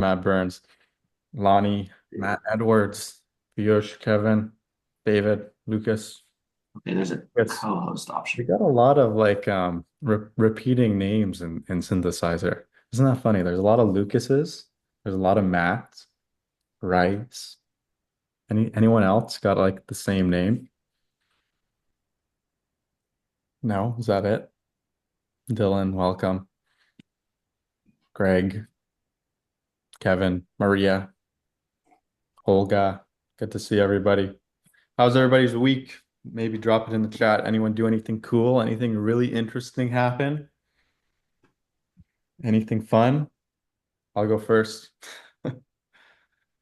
Matt Burns, Lonnie, Matt Edwards, Piyush, Kevin, David, Lucas. Okay, there's a It's co-host we option. got a lot of like repeating names in synthesizer. Isn't that funny? There's a lot of Lucases, there's a lot of Matts, Rice. Anyone else got like the same name? No, is that it? Dylan, welcome. Greg, Kevin, Maria, Olga. Good to see everybody. How's everybody's week? Maybe drop it in the chat. Anyone do anything cool? Anything really interesting happen? Anything fun? I'll go first.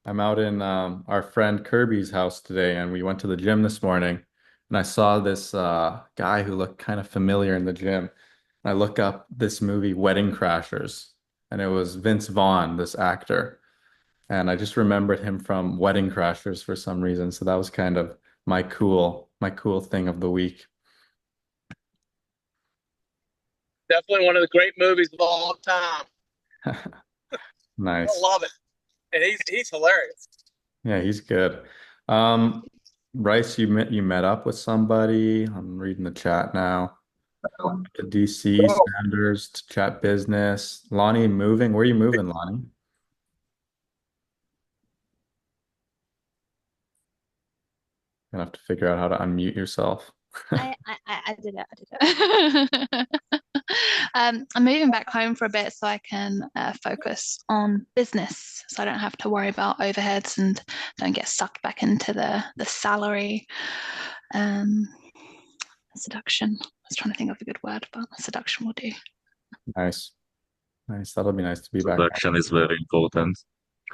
I'm out in our friend Kirby's house today, and we went to the gym this morning. And I saw this guy who looked kind of familiar in the gym. I look up this movie, Wedding Crashers, and it was Vince Vaughn, this actor. And I just remembered him from Wedding Crashers for some reason. So that was kind of my cool thing of the week. Definitely one of the great movies of all time. I Nice. love it, and he's hilarious. Yeah, he's good. Um, Rice, you met up with somebody. I'm reading the chat now. To DC, Oh, Sanders, to chat business. Lonnie moving. Where are you moving, Lonnie? Gonna have to figure out how to unmute yourself. I did it. I did it. I'm moving back home for a bit so I can focus on business, so I don't have to worry about overheads and don't get sucked back into the salary um, seduction. I was trying to think of a good word, but seduction will do. Nice. Nice. That'll be nice to be back Introduction is very important.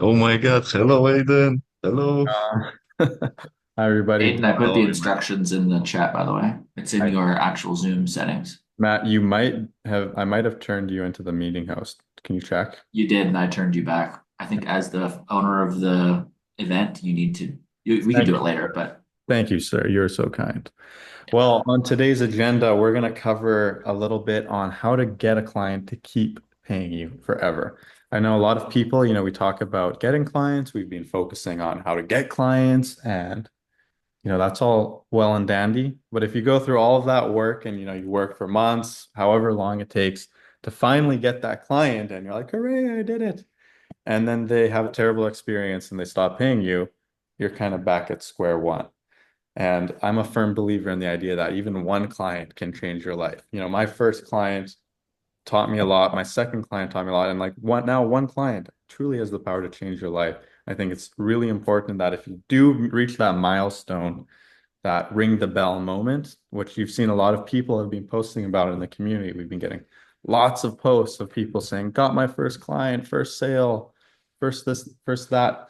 Oh my God. Hello, Aiden. Hello. home. Hi, everybody. Aiden, I put How the are you, man? instructions in the chat, by the way. It's in Hi. your actual Zoom settings. Matt, I might have turned you into the meeting host. Can you check? You did, and I turned you back. I think as the owner of the event, you need to, we can Thank do you. it later, but Thank you, sir. You're so kind. Well, on today's agenda, we're going to cover a little bit on how to get a client to keep paying you forever. I know a lot of people, we talk about getting clients. We've been focusing on how to get clients, and that's all well and dandy. But if you go through all of that work and you work for months, however long it takes to finally get that client, and you're like, hooray, I did it. And then they have a terrible experience and they stop paying you, you're kind of back at square one. And I'm a firm believer in the idea that even one client can change your life. My first client taught me a lot. My second client taught me a lot. And like one client truly has the power to change your life. I think it's really important that if you do reach that milestone, that ring the bell moment, which you've seen a lot of people have been posting about in the community. We've been getting lots of posts of people saying, got my first client, first sale, first this, first that.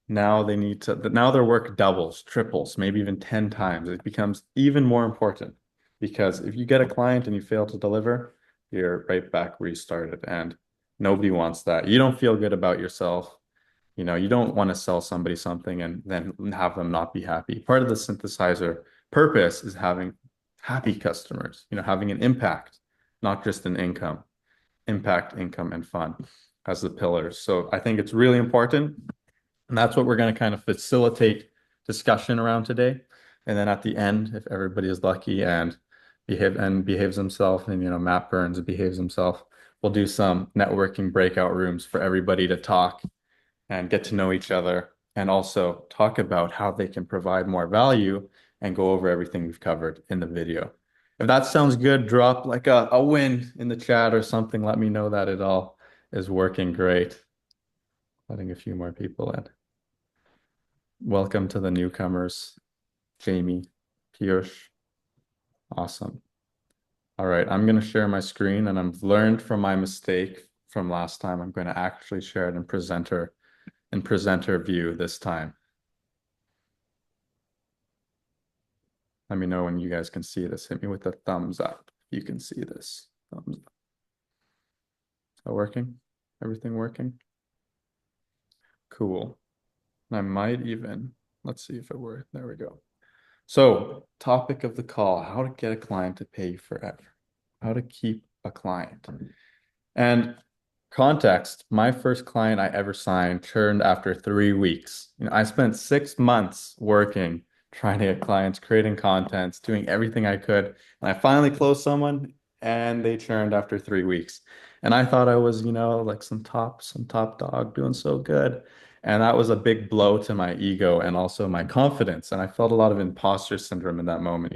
Now their work doubles, triples, maybe even 10 times. It becomes even more important because if you get a client and you fail to deliver, you're right back where you started. And nobody wants that. You don't feel good about yourself. You don't want to sell somebody something and then have them not be happy. Part of the synthesizer purpose is having happy customers, having an impact, not just an income. Impact, income, and fun as the pillars. So I think it's really important. And that's what we're going to kind of facilitate discussion around today. And then at the end, if everybody is lucky and behaves himself, and Matt Burns behaves himself, we'll do some networking breakout rooms for everybody to talk and get to know each other and also talk about how they can provide more value and go over everything we've covered in the video. If that sounds good, drop like a win in the chat or something. Let me know that it all is working great. Letting a few more people in. Welcome to the newcomers, Jamie, Piyush. Awesome. All right, I'm going to share my screen and I've learned from my mistake from last time. I'm going to actually share it in presenter view this time. Let me know when you guys can see this. Hit me with a thumbs up. You can see this. Thumbs up. Is that working? Everything working? Cool. I might even, let's see if it worked. There we go. So, topic of the call, how to get a client to pay you forever. How to keep a client. And context, my first client I ever signed churned after 3 weeks. I spent 6 months working, trying to get clients, creating contents, doing everything I could. And I finally closed someone and they churned after 3 weeks. And I thought I was, like some top dog doing so good. And that was a big blow to my ego and also my confidence. And I felt a lot of imposter syndrome in that moment.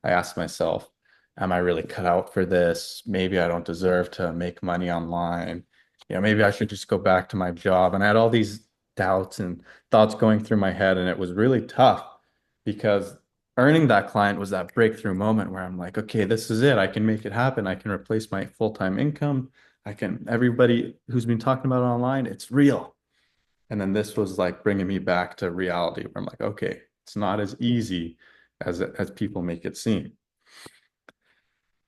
I asked myself, am I really cut out for this? Maybe I don't deserve to make money online. Maybe I should just go back to my job. And I had all these doubts and thoughts going through my head, and it was really tough because earning that client was that breakthrough moment where I'm like, okay, this is it. I can make it happen. I can replace my full-time income. Everybody who's been talking about it online, it's real. And then this was like bringing me back to reality where I'm like, okay, it's not as easy as people make it seem.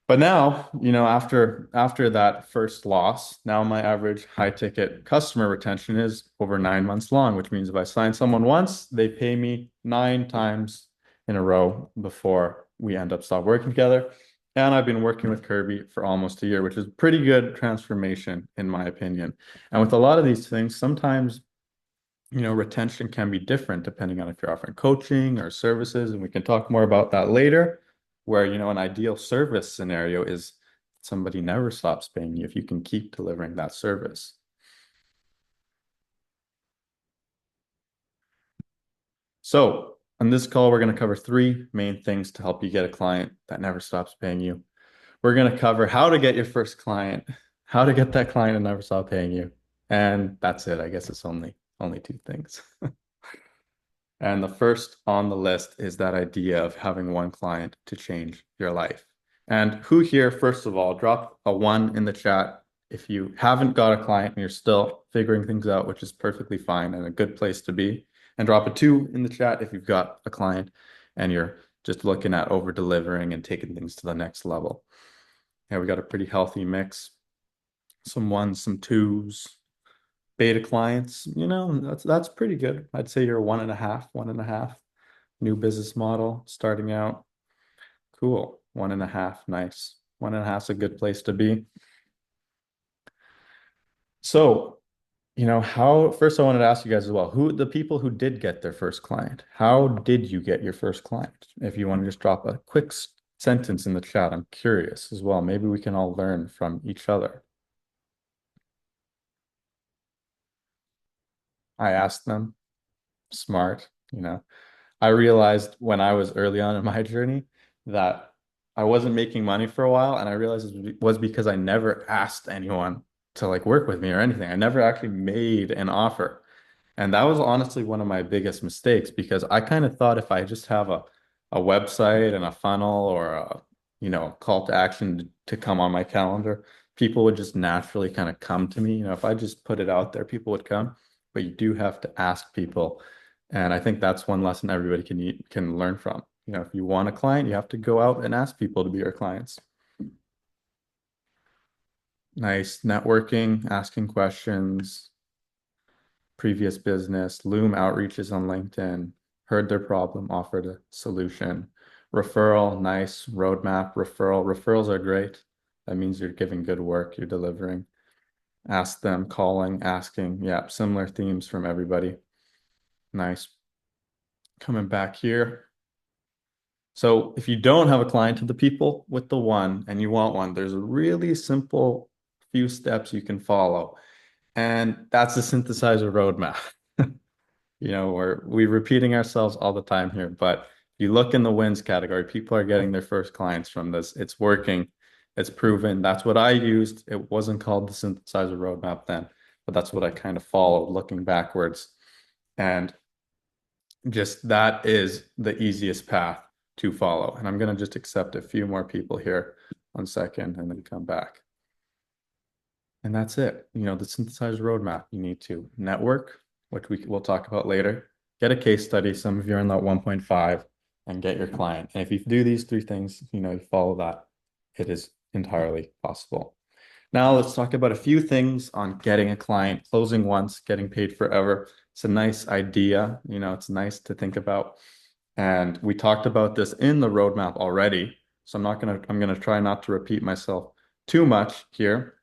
But now, after that first loss, now my average high ticket customer retention is over 9 months long, which means if I sign someone once, they pay me 9 times in a row before we end up stop working together. And I've been working with Kirby for almost a year, which is pretty good transformation in my opinion. And with a lot of these things, sometimes, retention can be different depending on if you're offering coaching or services, and we can talk more about that later where, an ideal service scenario is somebody never stops paying you if you can keep delivering that service. So on this call, we're going to cover 3 main things to help you get a client that never stops paying you. We're going to cover how to get your first client, how to get that client and never stop paying you. And that's it. I guess it's only 2 things. And the first on the list is that idea of having one client to change your life. And who here, first of all, drop a 1 in the chat if you haven't got a client and you're still figuring things out, which is perfectly fine and a good place to be. And drop a 2 in the chat if you've got a client and you're just looking at over delivering and taking things to the next level. Yeah, we got a pretty healthy mix. Some 1s, some 2s. Beta clients, that's pretty good. I'd say you're 1.5. New business model starting out. Cool. 1.5. Nice. 1.5 is a good place to be. So, first I wanted to ask you guys as well, the people who did get their first client, how did you get your first client? If you want to just drop a quick sentence in the chat, I'm curious as well. Maybe we can all learn from each other. I asked them. Smart. I realized when I was early on in my journey that I wasn't making money for a while, and I realized it was because I never asked anyone to work with me or anything. I never actually made an offer. And that was honestly one of my biggest mistakes because I kind of thought if I just have a website and a funnel or call to action to come on my calendar, people would just naturally kind of come to me. If I just put it out there, people would come. But you do have to ask people. And I think that's one lesson everybody can learn from. If you want a client, you have to go out and ask people to be your clients. Nice networking, asking questions, previous business, Loom outreaches on LinkedIn, heard their problem, offered a solution. Referral, nice. Roadmap, referral. Referrals are great. That means you're giving good work, you're delivering. Ask them, calling, asking. Yeah, similar themes from everybody. Nice. Coming back here. So if you don't have a client, to the people with the 1 and you want one, there's a really simple few steps you can follow. And that's the synthesizer roadmap. We're repeating ourselves all the time here, but you look in the wins category, people are getting their first clients from this. It's working. It's proven. That's what I used. It wasn't called the synthesizer roadmap then, but that's what I kind of followed looking backwards. And just that is the easiest path to follow. And I'm going to just accept a few more people here. 1 second and then come back. And that's it. The synthesizer roadmap. You need to network, which we'll talk about later. Get a case study. Some of you are in that 1.5 and get your client. And if you do these 3 things, you follow that, it is entirely possible. Now let's talk about a few things on getting a client, closing once, getting paid forever. It's a nice idea. It's nice to think about. And we talked about this in the roadmap already. So I'm going to try not to repeat myself too much here.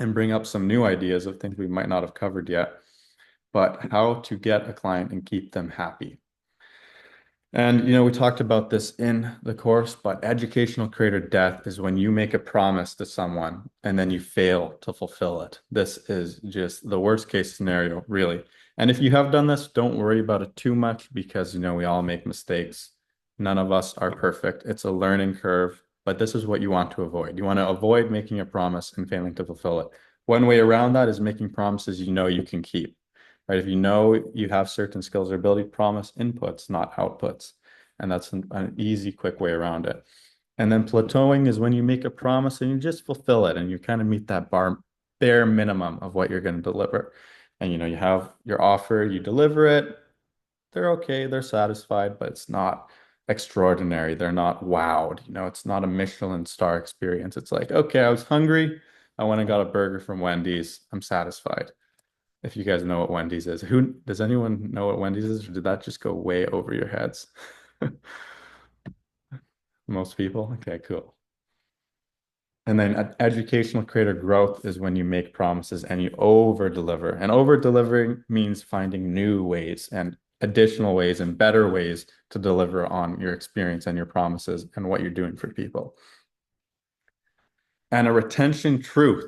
and bring up some new ideas of things we might not have covered yet, but how to get a client and keep them happy. And we talked about this in the course, but educational creator death is when you make a promise to someone and then you fail to fulfill it. This is just the worst case scenario, really. And if you have done this, don't worry about it too much because we all make mistakes. None of us are perfect. It's a learning curve, but this is what you want to avoid. You want to avoid making a promise and failing to fulfill it. One way around that is making promises you can keep. Right? If you have certain skills or ability, promise inputs, not outputs. And that's an easy, quick way around it. And then plateauing is when you make a promise and you just fulfill it and you kind of meet that bare minimum of what you're going to deliver. And you have your offer, you deliver it, they're okay, they're satisfied, but it's not extraordinary. They're not wowed. It's not a Michelin star experience. It's like, okay, I was hungry. I went and got a burger from Wendy's. I'm satisfied. If you guys know what Wendy's is. Does anyone know what Wendy's is, or did that just go way over your heads? Most people? Okay, cool. And then educational creator growth is when you make promises and you over deliver. And over delivering means finding new ways and additional ways and better ways to deliver on your experience and your promises and what you're doing for people. And a retention truth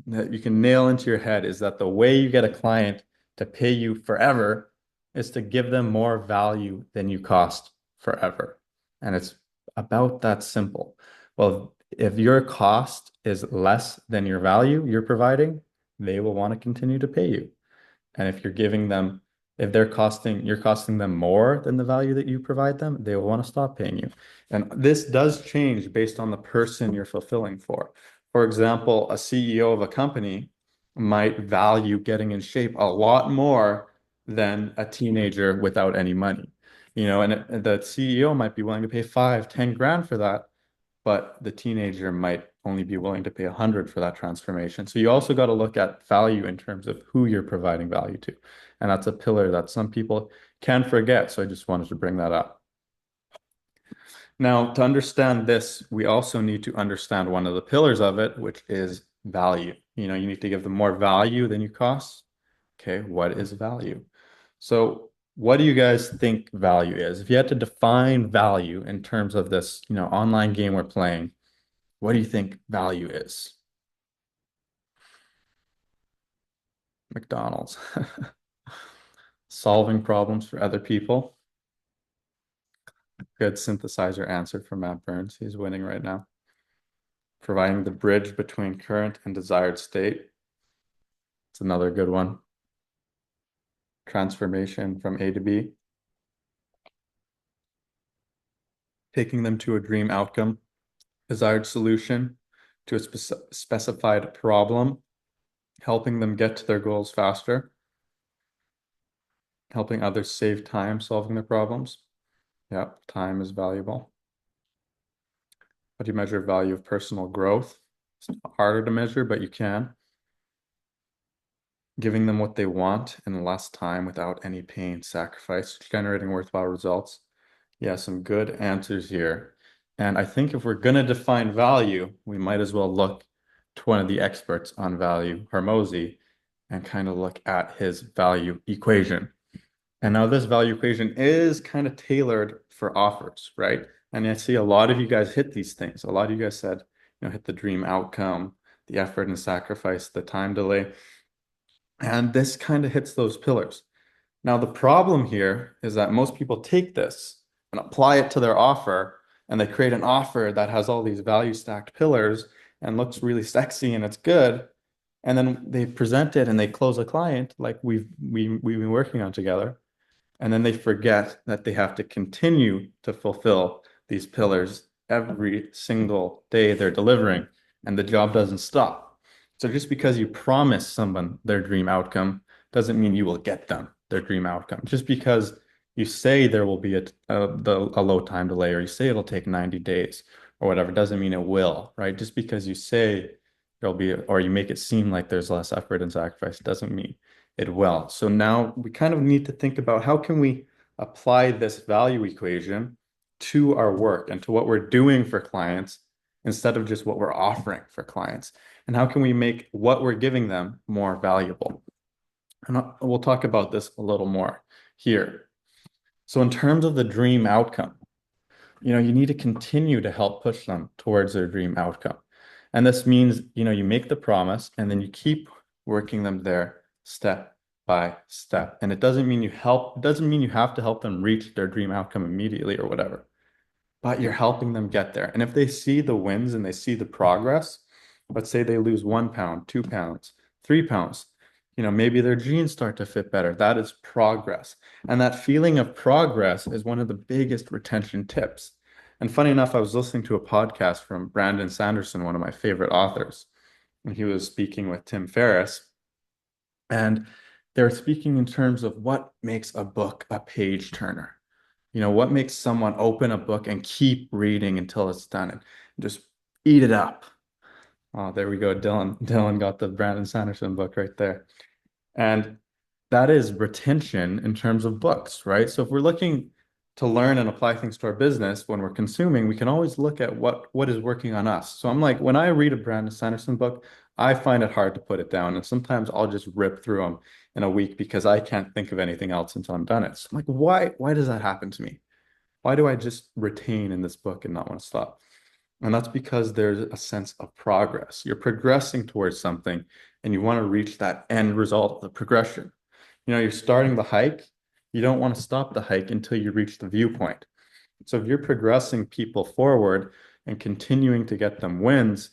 that you can nail into your head is that the way you get a client to pay you forever is to give them more value than you cost forever. And it's about that simple. Well, if your cost is less than your value you're providing, they will want to continue to pay you. And if you're costing them more than the value that you provide them, they will want to stop paying you. And this does change based on the person you're fulfilling for. For example, a CEO of a company might value getting in shape a lot more than a teenager without any money. And the CEO might be willing to pay 5-10 grand for that, but the teenager might only be willing to pay 100 for that transformation. So you also got to look at value in terms of who you're providing value to. And that's a pillar that some people can forget. So I just wanted to bring that up. Now, to understand this, we also need to understand one of the pillars of it, which is value. You need to give them more value than you cost. Okay, what is value? So what do you guys think value is? If you had to define value in terms of this, online game we're playing, what do you think value is? McDonald's. Solving problems for other people. Good synthesizer answer from Matt Burns. He's winning right now. Providing the bridge between current and desired state. It's another good one. Transformation from A to B. Taking them to a dream outcome. Desired solution to a specified problem. Helping them get to their goals faster. Helping others save time solving their problems. Yeah, time is valuable. How do you measure value of personal growth? It's harder to measure, but you can. Giving them what they want in less time without any pain, sacrifice, generating worthwhile results. Yeah, some good answers here. And I think if we're going to define value, we might as well look to one of the experts on value, Hormozi, and kind of look at his value equation. And now this value equation is kind of tailored for offers, right? And I see a lot of you guys hit these things. A lot of you guys said, hit the dream outcome, the effort and sacrifice, the time delay. And this kind of hits those pillars. Now, the problem here is that most people take this and apply it to their offer, and they create an offer that has all these value stacked pillars and looks really sexy and it's good. And then they present it and they close a client like we've been working on together. And then they forget that they have to continue to fulfill these pillars every single day they're delivering, and the job doesn't stop. So just because you promise someone their dream outcome doesn't mean you will get them their dream outcome. Just because you say there will be a low time delay, or you say it'll take 90 days or whatever, doesn't mean it will, right? Just because you say there'll be, or you make it seem like there's less effort and sacrifice, doesn't mean it will. So now we kind of need to think about how can we apply this value equation to our work and to what we're doing for clients instead of just what we're offering for clients. And how can we make what we're giving them more valuable? And we'll talk about this a little more here. So in terms of the dream outcome, you need to continue to help push them towards their dream outcome. And this means, you make the promise and then you keep working them there step by step. And it doesn't mean you have to help them reach their dream outcome immediately or whatever, but you're helping them get there. And if they see the wins and they see the progress, let's say they lose 1 pound, 2 pounds, 3 pounds, maybe their jeans start to fit better. That is progress. And that feeling of progress is one of the biggest retention tips. And funny enough, I was listening to a podcast from Brandon Sanderson, one of my favorite authors, and he was speaking with Tim Ferriss. And they're speaking in terms of what makes a book a page turner. What makes someone open a book and keep reading until it's done and just eat it up. Oh, there we go. Dylan got the Brandon Sanderson book right there. And that is retention in terms of books, right? So if we're looking to learn and apply things to our business when we're consuming, we can always look at what is working on us. So I'm like, when I read a Brandon Sanderson book, I find it hard to put it down. And sometimes I'll just rip through them in a week because I can't think of anything else until I'm done it. So I'm like, why does that happen to me? Why do I just retain in this book and not want to stop? And that's because there's a sense of progress. You're progressing towards something and you want to reach that end result of the progression. You're starting the hike. You don't want to stop the hike until you reach the viewpoint. So if you're progressing people forward and continuing to get them wins,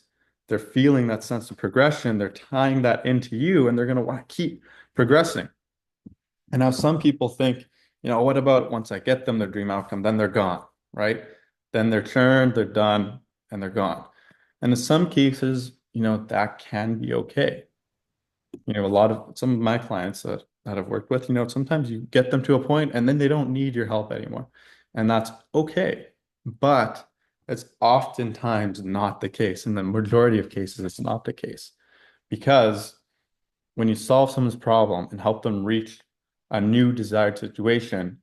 they're feeling that sense of progression. They're tying that into you and they're going to want to keep progressing. And now some people think, what about once I get them their dream outcome, then they're gone, right? Then they're churned, they're done, and they're gone. And in some cases, that can be okay. Some of my clients that I've worked with, sometimes you get them to a point and then they don't need your help anymore. And that's okay. But it's oftentimes not the case. In the majority of cases, it's not the case. Because when you solve someone's problem and help them reach a new desired situation,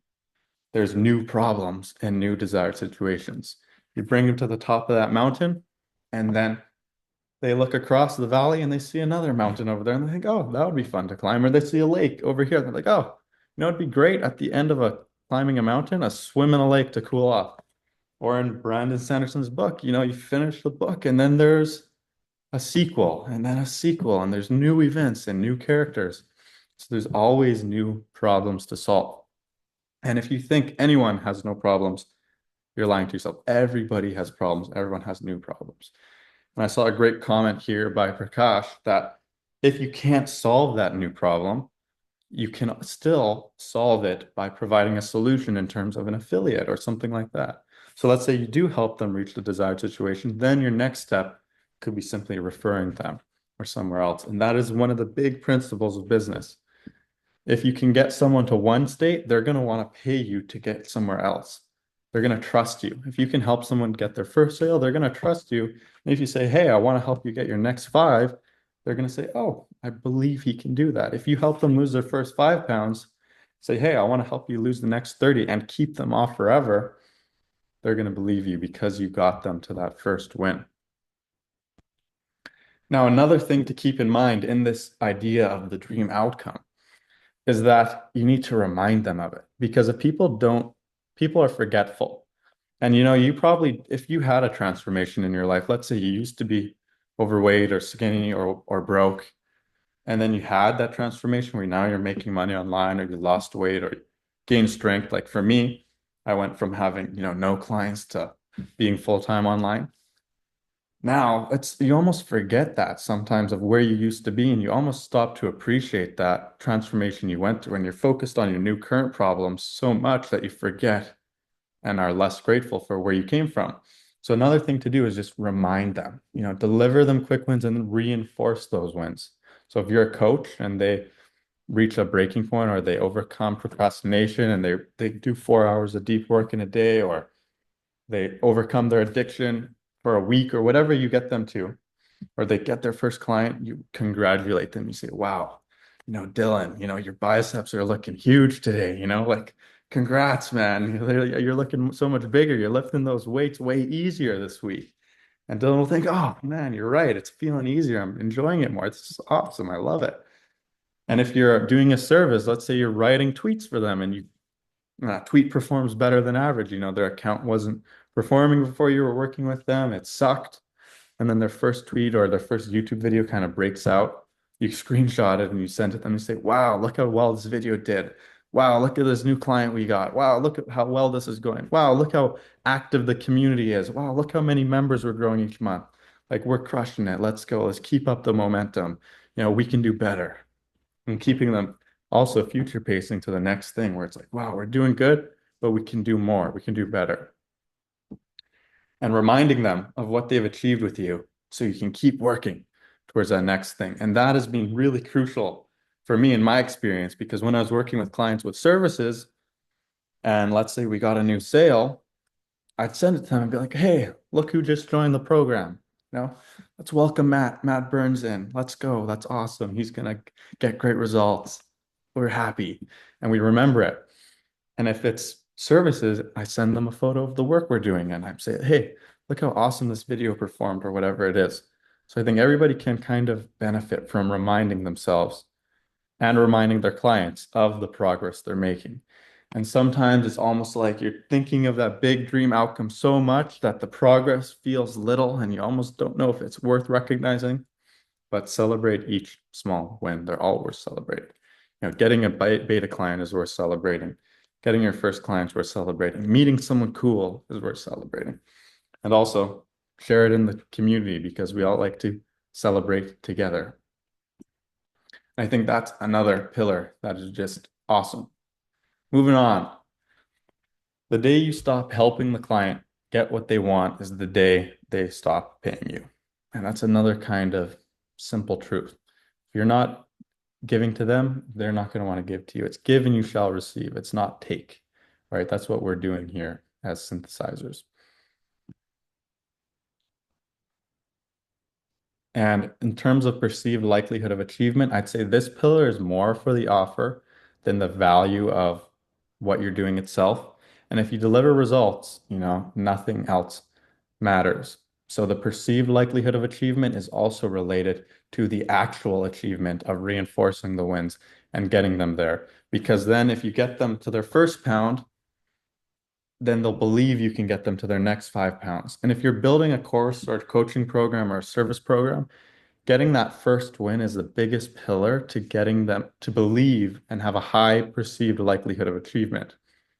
there's new problems and new desired situations. You bring them to the top of that mountain, and then they look across the valley and they see another mountain over there and they think, oh, that would be fun to climb. Or they see a lake over here. They're like, oh, it'd be great at the end of climbing a mountain, a swim in a lake to cool off. Or in Brandon Sanderson's book, you finish the book and then there's a sequel and then a sequel and there's new events and new characters. So there's always new problems to solve. And if you think anyone has no problems, you're lying to yourself. Everybody has problems. Everyone has new problems. And I saw a great comment here by Prakash that if you can't solve that new problem, you can still solve it by providing a solution in terms of an affiliate or something like that. So let's say you do help them reach the desired situation, then your next step could be simply referring them or somewhere else. And that is one of the big principles of business. If you can get someone to one state, they're going to want to pay you to get somewhere else. They're going to trust you. If you can help someone get their first sale, they're going to trust you. And if you say, hey, I want to help you get your next 5, they're going to say, oh, I believe he can do that. If you help them lose their first 5 pounds, say, hey, I want to help you lose the next 30 and keep them off forever, they're going to believe you because you got them to that first win. Now, another thing to keep in mind in this idea of the dream outcome is that you need to remind them of it, because if people are forgetful. And you probably, if you had a transformation in your life, let's say you used to be overweight or skinny or broke, and then you had that transformation where now you're making money online, or you lost weight or gained strength. Like for me, I went from having, no clients to being full-time online. Now you almost forget that sometimes of where you used to be, and you almost stop to appreciate that transformation you went through, and you're focused on your new current problems so much that you forget and are less grateful for where you came from. So another thing to do is just remind them, deliver them quick wins and reinforce those wins. So if you're a coach and they reach a breaking point, or they overcome procrastination and they do 4 hours of deep work in a day, or they overcome their addiction for a week or whatever you get them to, or they get their first client, you congratulate them. You say, wow, Dylan, your biceps are looking huge today, like, congrats, man. You're looking so much bigger. You're lifting those weights way easier this week. And Dylan will think, oh man, you're right. It's feeling easier. I'm enjoying it more. It's just awesome. I love it. And if you're doing a service, let's say you're writing tweets for them and you tweet performs better than average. Their account wasn't performing before you were working with them. It sucked. And then their first tweet or their first YouTube video kind of breaks out. You screenshot it and you send it to them and say, wow, look how well this video did. Wow, look at this new client we got. Wow, look at how well this is going. Wow, look how active the community is. Wow, look how many members we're growing each month. Like we're crushing it. Let's go. Let's keep up the momentum. We can do better. And keeping them also future pacing to the next thing where it's like, wow, we're doing good, but we can do more. We can do better. And reminding them of what they've achieved with you so you can keep working towards that next thing. And that has been really crucial for me in my experience, because when I was working with clients with services, and let's say we got a new sale, I'd send it to them and be like, hey, look who just joined the program. Let's welcome Matt Burns in. Let's go. That's awesome. He's going to get great results. We're happy. And we remember it. And if it's services, I send them a photo of the work we're doing. And I say, hey, look how awesome this video performed or whatever it is. So I think everybody can kind of benefit from reminding themselves and reminding their clients of the progress they're making. And sometimes it's almost like you're thinking of that big dream outcome so much that the progress feels little and you almost don't know if it's worth recognizing. But celebrate each small win. They're all worth celebrating. Getting a beta client is worth celebrating. Getting your first clients worth celebrating. Meeting someone cool is worth celebrating. And also share it in the community because we all like to celebrate together. I think that's another pillar that is just awesome. Moving on. The day you stop helping the client get what they want is the day they stop paying you. And that's another kind of simple truth. If you're not giving to them, they're not going to want to give to you. It's give and you shall receive. It's not take, right? That's what we're doing here as synthesizers. And in terms of perceived likelihood of achievement, I'd say this pillar is more for the offer than the value of what you're doing itself. And if you deliver results, nothing else matters. So the perceived likelihood of achievement is also related to the actual achievement of reinforcing the wins and getting them there. Because then if you get them to their first pound, then they'll believe you can get them to their next 5 pounds. And if you're building a course or a coaching program or a service program, getting that first win is the biggest pillar to getting them to believe and have a high perceived likelihood of achievement.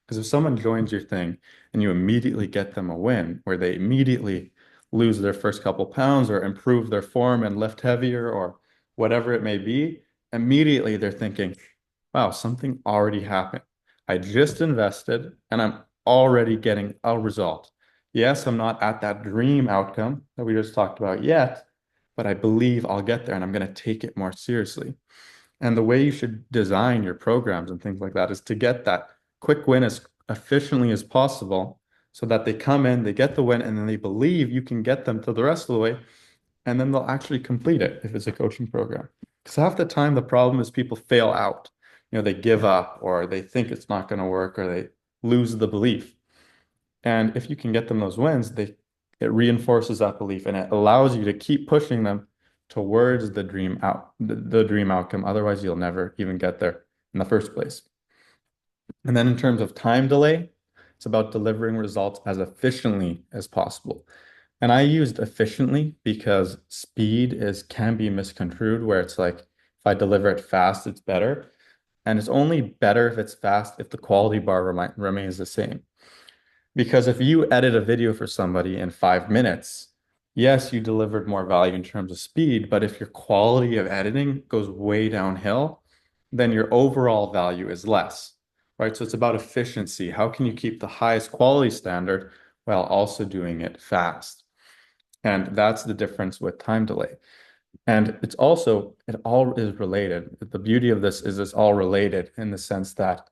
Because if someone joins your thing and you immediately get them a win where they immediately lose their first couple pounds or improve their form and lift heavier or whatever it may be, immediately they're thinking, wow, something already happened. I just invested and I'm already getting a result. Yes, I'm not at that dream outcome that we just talked about yet, but I believe I'll get there and I'm going to take it more seriously. And the way you should design your programs and things like that is to get that quick win as efficiently as possible so that they come in, they get the win, and then they believe you can get them to the rest of the way, and then they'll actually complete it if it's a coaching program. Because half the time the problem is people fail out. They give up or they think it's not going to work or they lose the belief. And if you can get them those wins, it reinforces that belief and it allows you to keep pushing them towards the dream outcome. Otherwise, you'll never even get there in the first place. And then in terms of time delay, it's about delivering results as efficiently as possible. And I used efficiently because speed can be misconstrued where it's like, if I deliver it fast, it's better. And it's only better if it's fast if the quality bar remains the same. Because if you edit a video for somebody in 5 minutes, yes, you delivered more value in terms of speed, but if your quality of editing goes way downhill, then your overall value is less, right? So it's about efficiency. How can you keep the highest quality standard while also doing it fast? And that's the difference with time delay. And it all is related. The beauty of this is it's all related in the sense that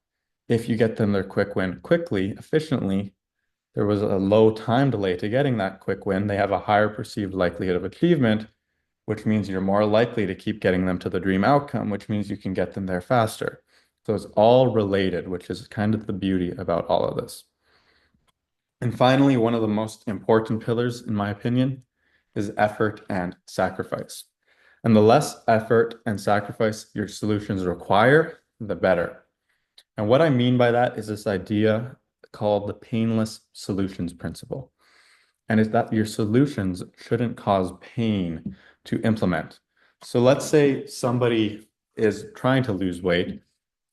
if you get them their quick win quickly, efficiently, there was a low time delay to getting that quick win. They have a higher perceived likelihood of achievement, which means you're more likely to keep getting them to the dream outcome, which means you can get them there faster. So it's all related, which is kind of the beauty about all of this. And finally, one of the most important pillars, in my opinion, is effort and sacrifice. And the less effort and sacrifice your solutions require, the better. And what I mean by that is this idea called the painless solutions principle. And it's that your solutions shouldn't cause pain to implement. So let's say somebody is trying to lose weight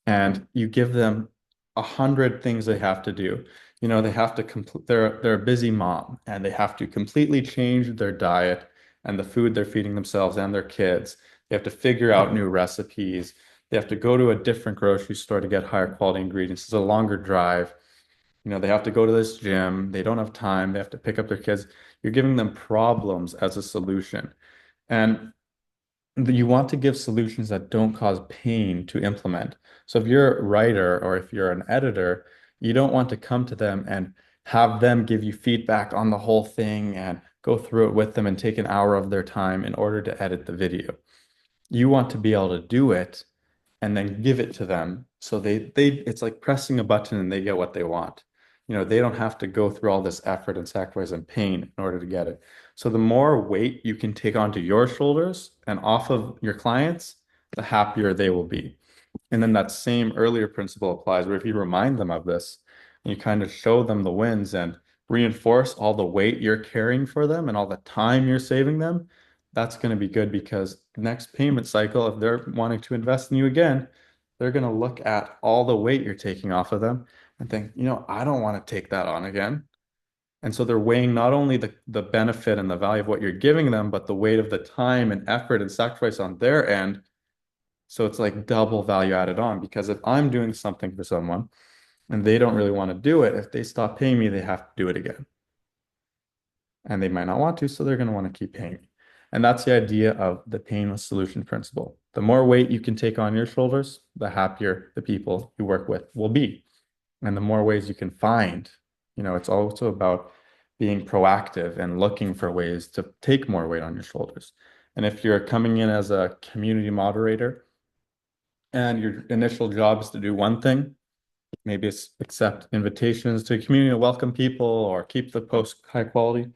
and you give them 100 things they have to do. You know, they have to complete, they're a busy mom and they have to completely change their diet and the food they're feeding themselves and their kids. They have to figure out new recipes. They have to go to a different grocery store to get higher quality ingredients. It's a longer drive. You know, they have to go to this gym. They don't have time. They have to pick up their kids. You're giving them problems as a solution. And you want to give solutions that don't cause pain to implement. So if you're a writer or if you're an editor, you don't want to come to them and have them give you feedback on the whole thing and go through it with them and take an hour of their time in order to edit the video. You want to be able to do it and then give it to them. So they it's like pressing a button and they get what they want. You know, they don't have to go through all this effort and sacrifice and pain in order to get it. So the more weight you can take onto your shoulders and off of your clients, the happier they will be. And then that same earlier principle applies where if you remind them of this, and you kind of show them the wins and reinforce all the weight you're carrying for them and all the time you're saving them, that's going to be good because next payment cycle, if they're wanting to invest in you again, they're going to look at all the weight you're taking off of them and think, you know, I don't want to take that on again. And so they're weighing not only the benefit and the value of what you're giving them, but the weight of the time and effort and sacrifice on their end. So it's like double value added on because if I'm doing something for someone and they don't really want to do it, if they stop paying me, they have to do it again. And they might not want to, so they're going to want to keep paying me. And that's the idea of the painless solution principle. The more weight you can take on your shoulders, the happier the people you work with will be. And the more ways you can find, you know, it's also about being proactive and looking for ways to take more weight on your shoulders. And if you're coming in as a community moderator and your initial job is to do one thing, maybe it's accept invitations to community to welcome people or keep the post high quality,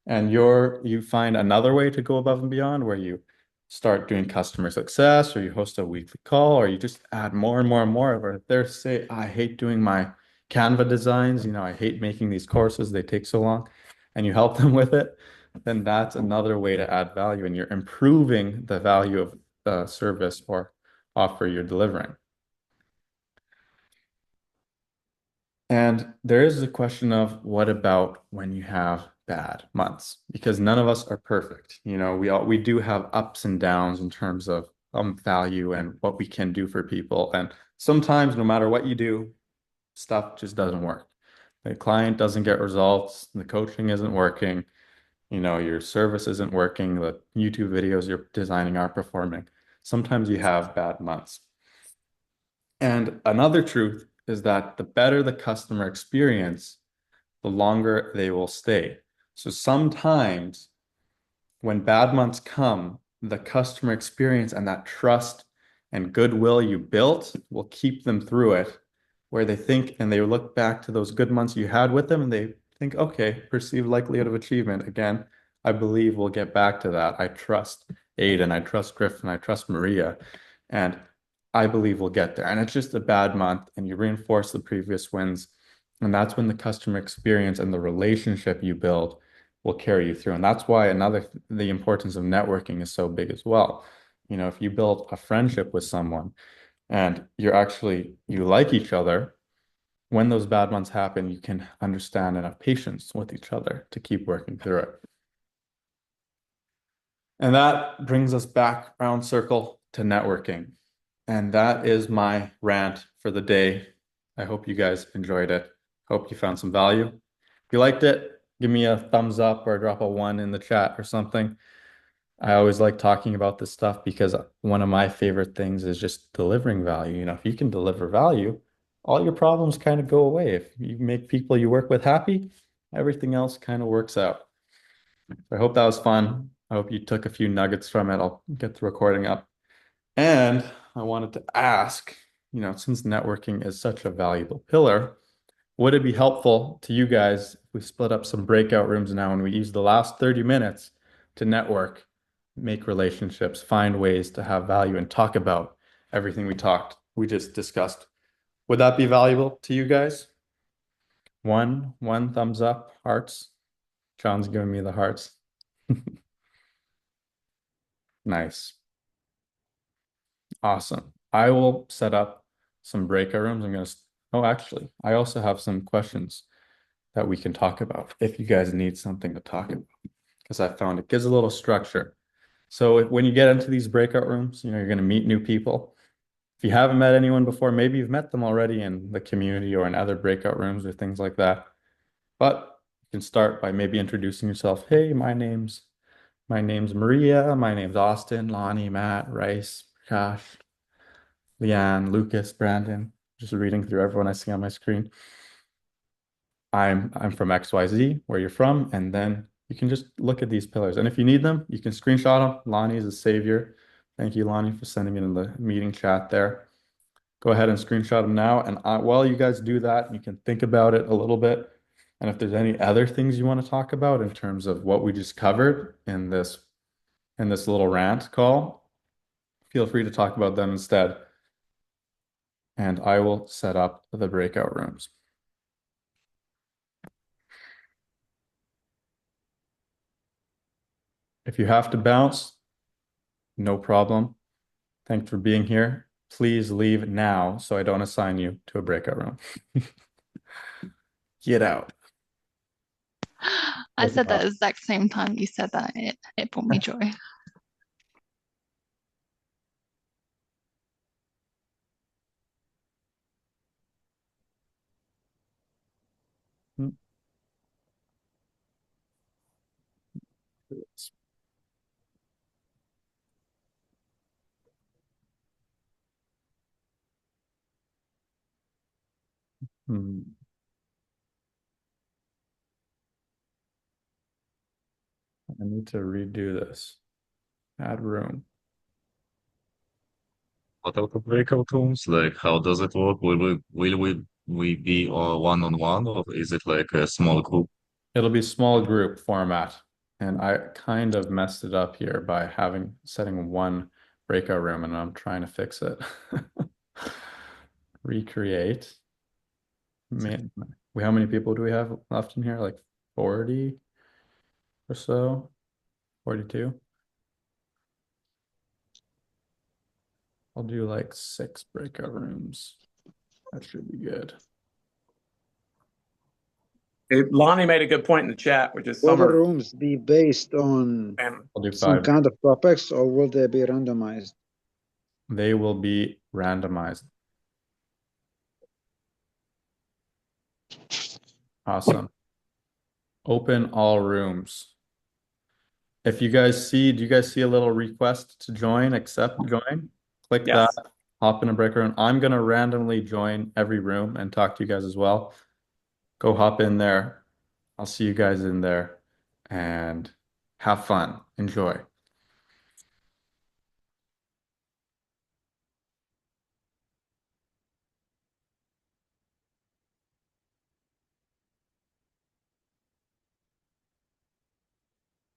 and you find another way to go above and beyond where you start doing customer success or you host a weekly call or you just add more and more and more. Or if they're say, I hate doing my Canva designs, you know, I hate making these courses, they take so long, and you help them with it, then that's another way to add value and you're improving the value of the service or offer you're delivering. And there is a question of what about when you have bad months? Because none of us are perfect. You know, we do have ups and downs in terms of value and what we can do for people. And sometimes, no matter what you do, stuff just doesn't work. The client doesn't get results, the coaching isn't working, you know, your service isn't working, the YouTube videos you're designing aren't performing. Sometimes you have bad months. And another truth is that the better the customer experience, the longer they will stay. So sometimes when bad months come, the customer experience and that trust and goodwill you built will keep them through it, where they think and they look back to those good months you had with them and they think, okay, perceived likelihood of achievement. Again, I believe we'll get back to that. I trust Aiden, I trust Griffin, I trust Maria, and I believe we'll get there. And it's just a bad month and you reinforce the previous wins. And that's when the customer experience and the relationship you build will carry you through. And that's why the importance of networking is so big as well. You know, if you build a friendship with someone and you like each other, when those bad months happen, you can understand and have patience with each other to keep working through it. And that brings us back round circle to networking. And that is my rant for the day. I hope you guys enjoyed it. Hope you found some value. If you liked it, give me a thumbs up or drop a 1 in the chat or something. I always like talking about this stuff because one of my favorite things is just delivering value. You know, if you can deliver value, all your problems kind of go away. If you make people you work with happy, everything else kind of works out. I hope that was fun. I hope you took a few nuggets from it. I'll get the recording up. And I wanted to ask, you know, since networking is such a valuable pillar, would it be helpful to you guys if we split up some breakout rooms now and we use the last 30 minutes to network, make relationships, find ways to have value, and talk about everything we just discussed. Would that be valuable to you guys? One thumbs up, hearts. John's giving me the hearts. Nice. Awesome. I will set up some breakout rooms. Oh, actually, I also have some questions that we can talk about if you guys need something to talk about, because I found it gives a little structure. So when you get into these breakout rooms, you're going to meet new people. If you haven't met anyone before, maybe you've met them already in the community or in other breakout rooms or things like that. But you can start by maybe introducing yourself. Hey, my name's Maria. My name's Austin, Lonnie, Matt, Rice, Prakash, Leanne, Lucas, Brandon. Just reading through everyone I see on my screen. I'm from XYZ, where you're from, and then you can just look at these pillars. And if you need them, you can screenshot them. Lonnie is a savior. Thank you, Lonnie, for sending it in the meeting chat there. Go ahead and screenshot them now. And while you guys do that, you can think about it a little bit. And if there's any other things you want to talk about in terms of what we just covered in this little rant call, feel free to talk about them instead. And I will set up the breakout rooms. If you have to bounce, no problem. Thanks for being here. Please leave now so I don't assign you to a breakout room. Get out. I said that exact same time you said that. It brought me joy. Hmm. I need to redo this. Add room. What are the breakout rooms? Like, how does it work? Will we be one-on-one, or is it like a small group? It'll be small group format. And I kind of messed it up here by setting one breakout room, and I'm trying to fix it. Recreate. Man, how many people do we have left in here? Like 40 or so? 42? I'll do like 6 breakout rooms. That should be good. Lonnie made a good point in the chat, which is Will the summer. rooms be based on I'll do some 5. kind of topics, or will they be randomized? They will be randomized. Awesome. Open all rooms. If you guys do you guys see a little request to join, accept join? Click Yes. that, hop in a breaker room. I'm gonna randomly join every room and talk to you guys as well. Go hop in there. I'll see you guys in there and have fun. Enjoy.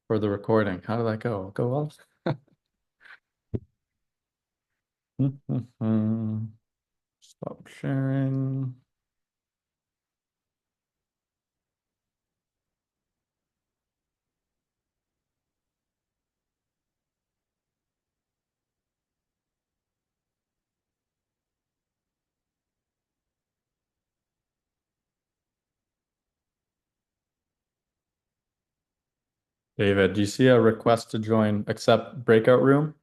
For the recording. How did that go? Go well? Stop sharing. David, do you see a request to join accept breakout room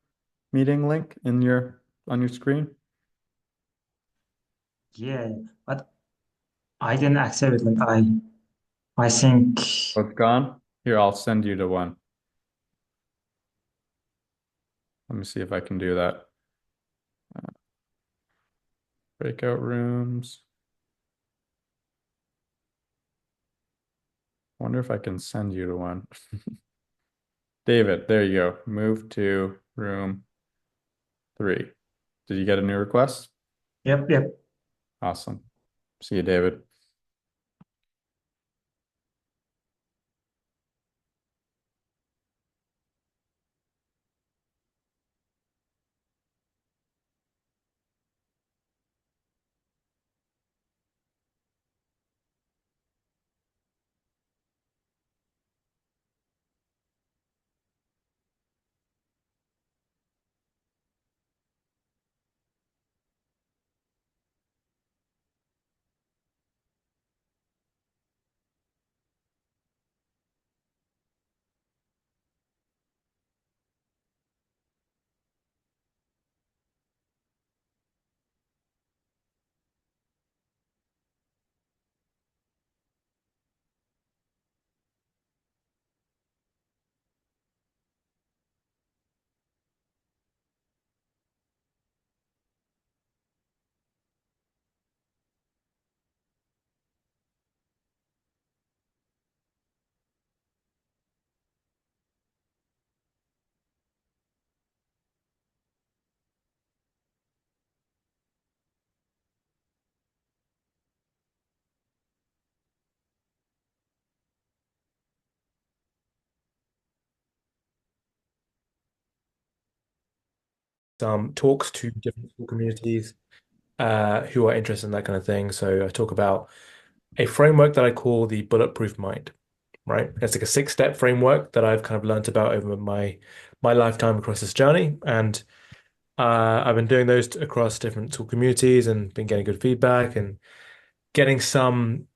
meeting link on your screen? Yeah, but I didn't accept it. Like I think Oh, it's gone? Here, I'll send you to one. Let me see if I can do that. Breakout rooms. Wonder if I can send you to one. David, there you go. Move to room 3. Did you get a new request? yep. Awesome. See you, David. some talks to different school communities who are interested in that kind of thing. So I talk about a framework that I call the Bulletproof Mind, right? It's like a six-step framework that I've kind of learned about over my lifetime across this journey. And I've been doing those across different school communities and been getting good feedback and getting some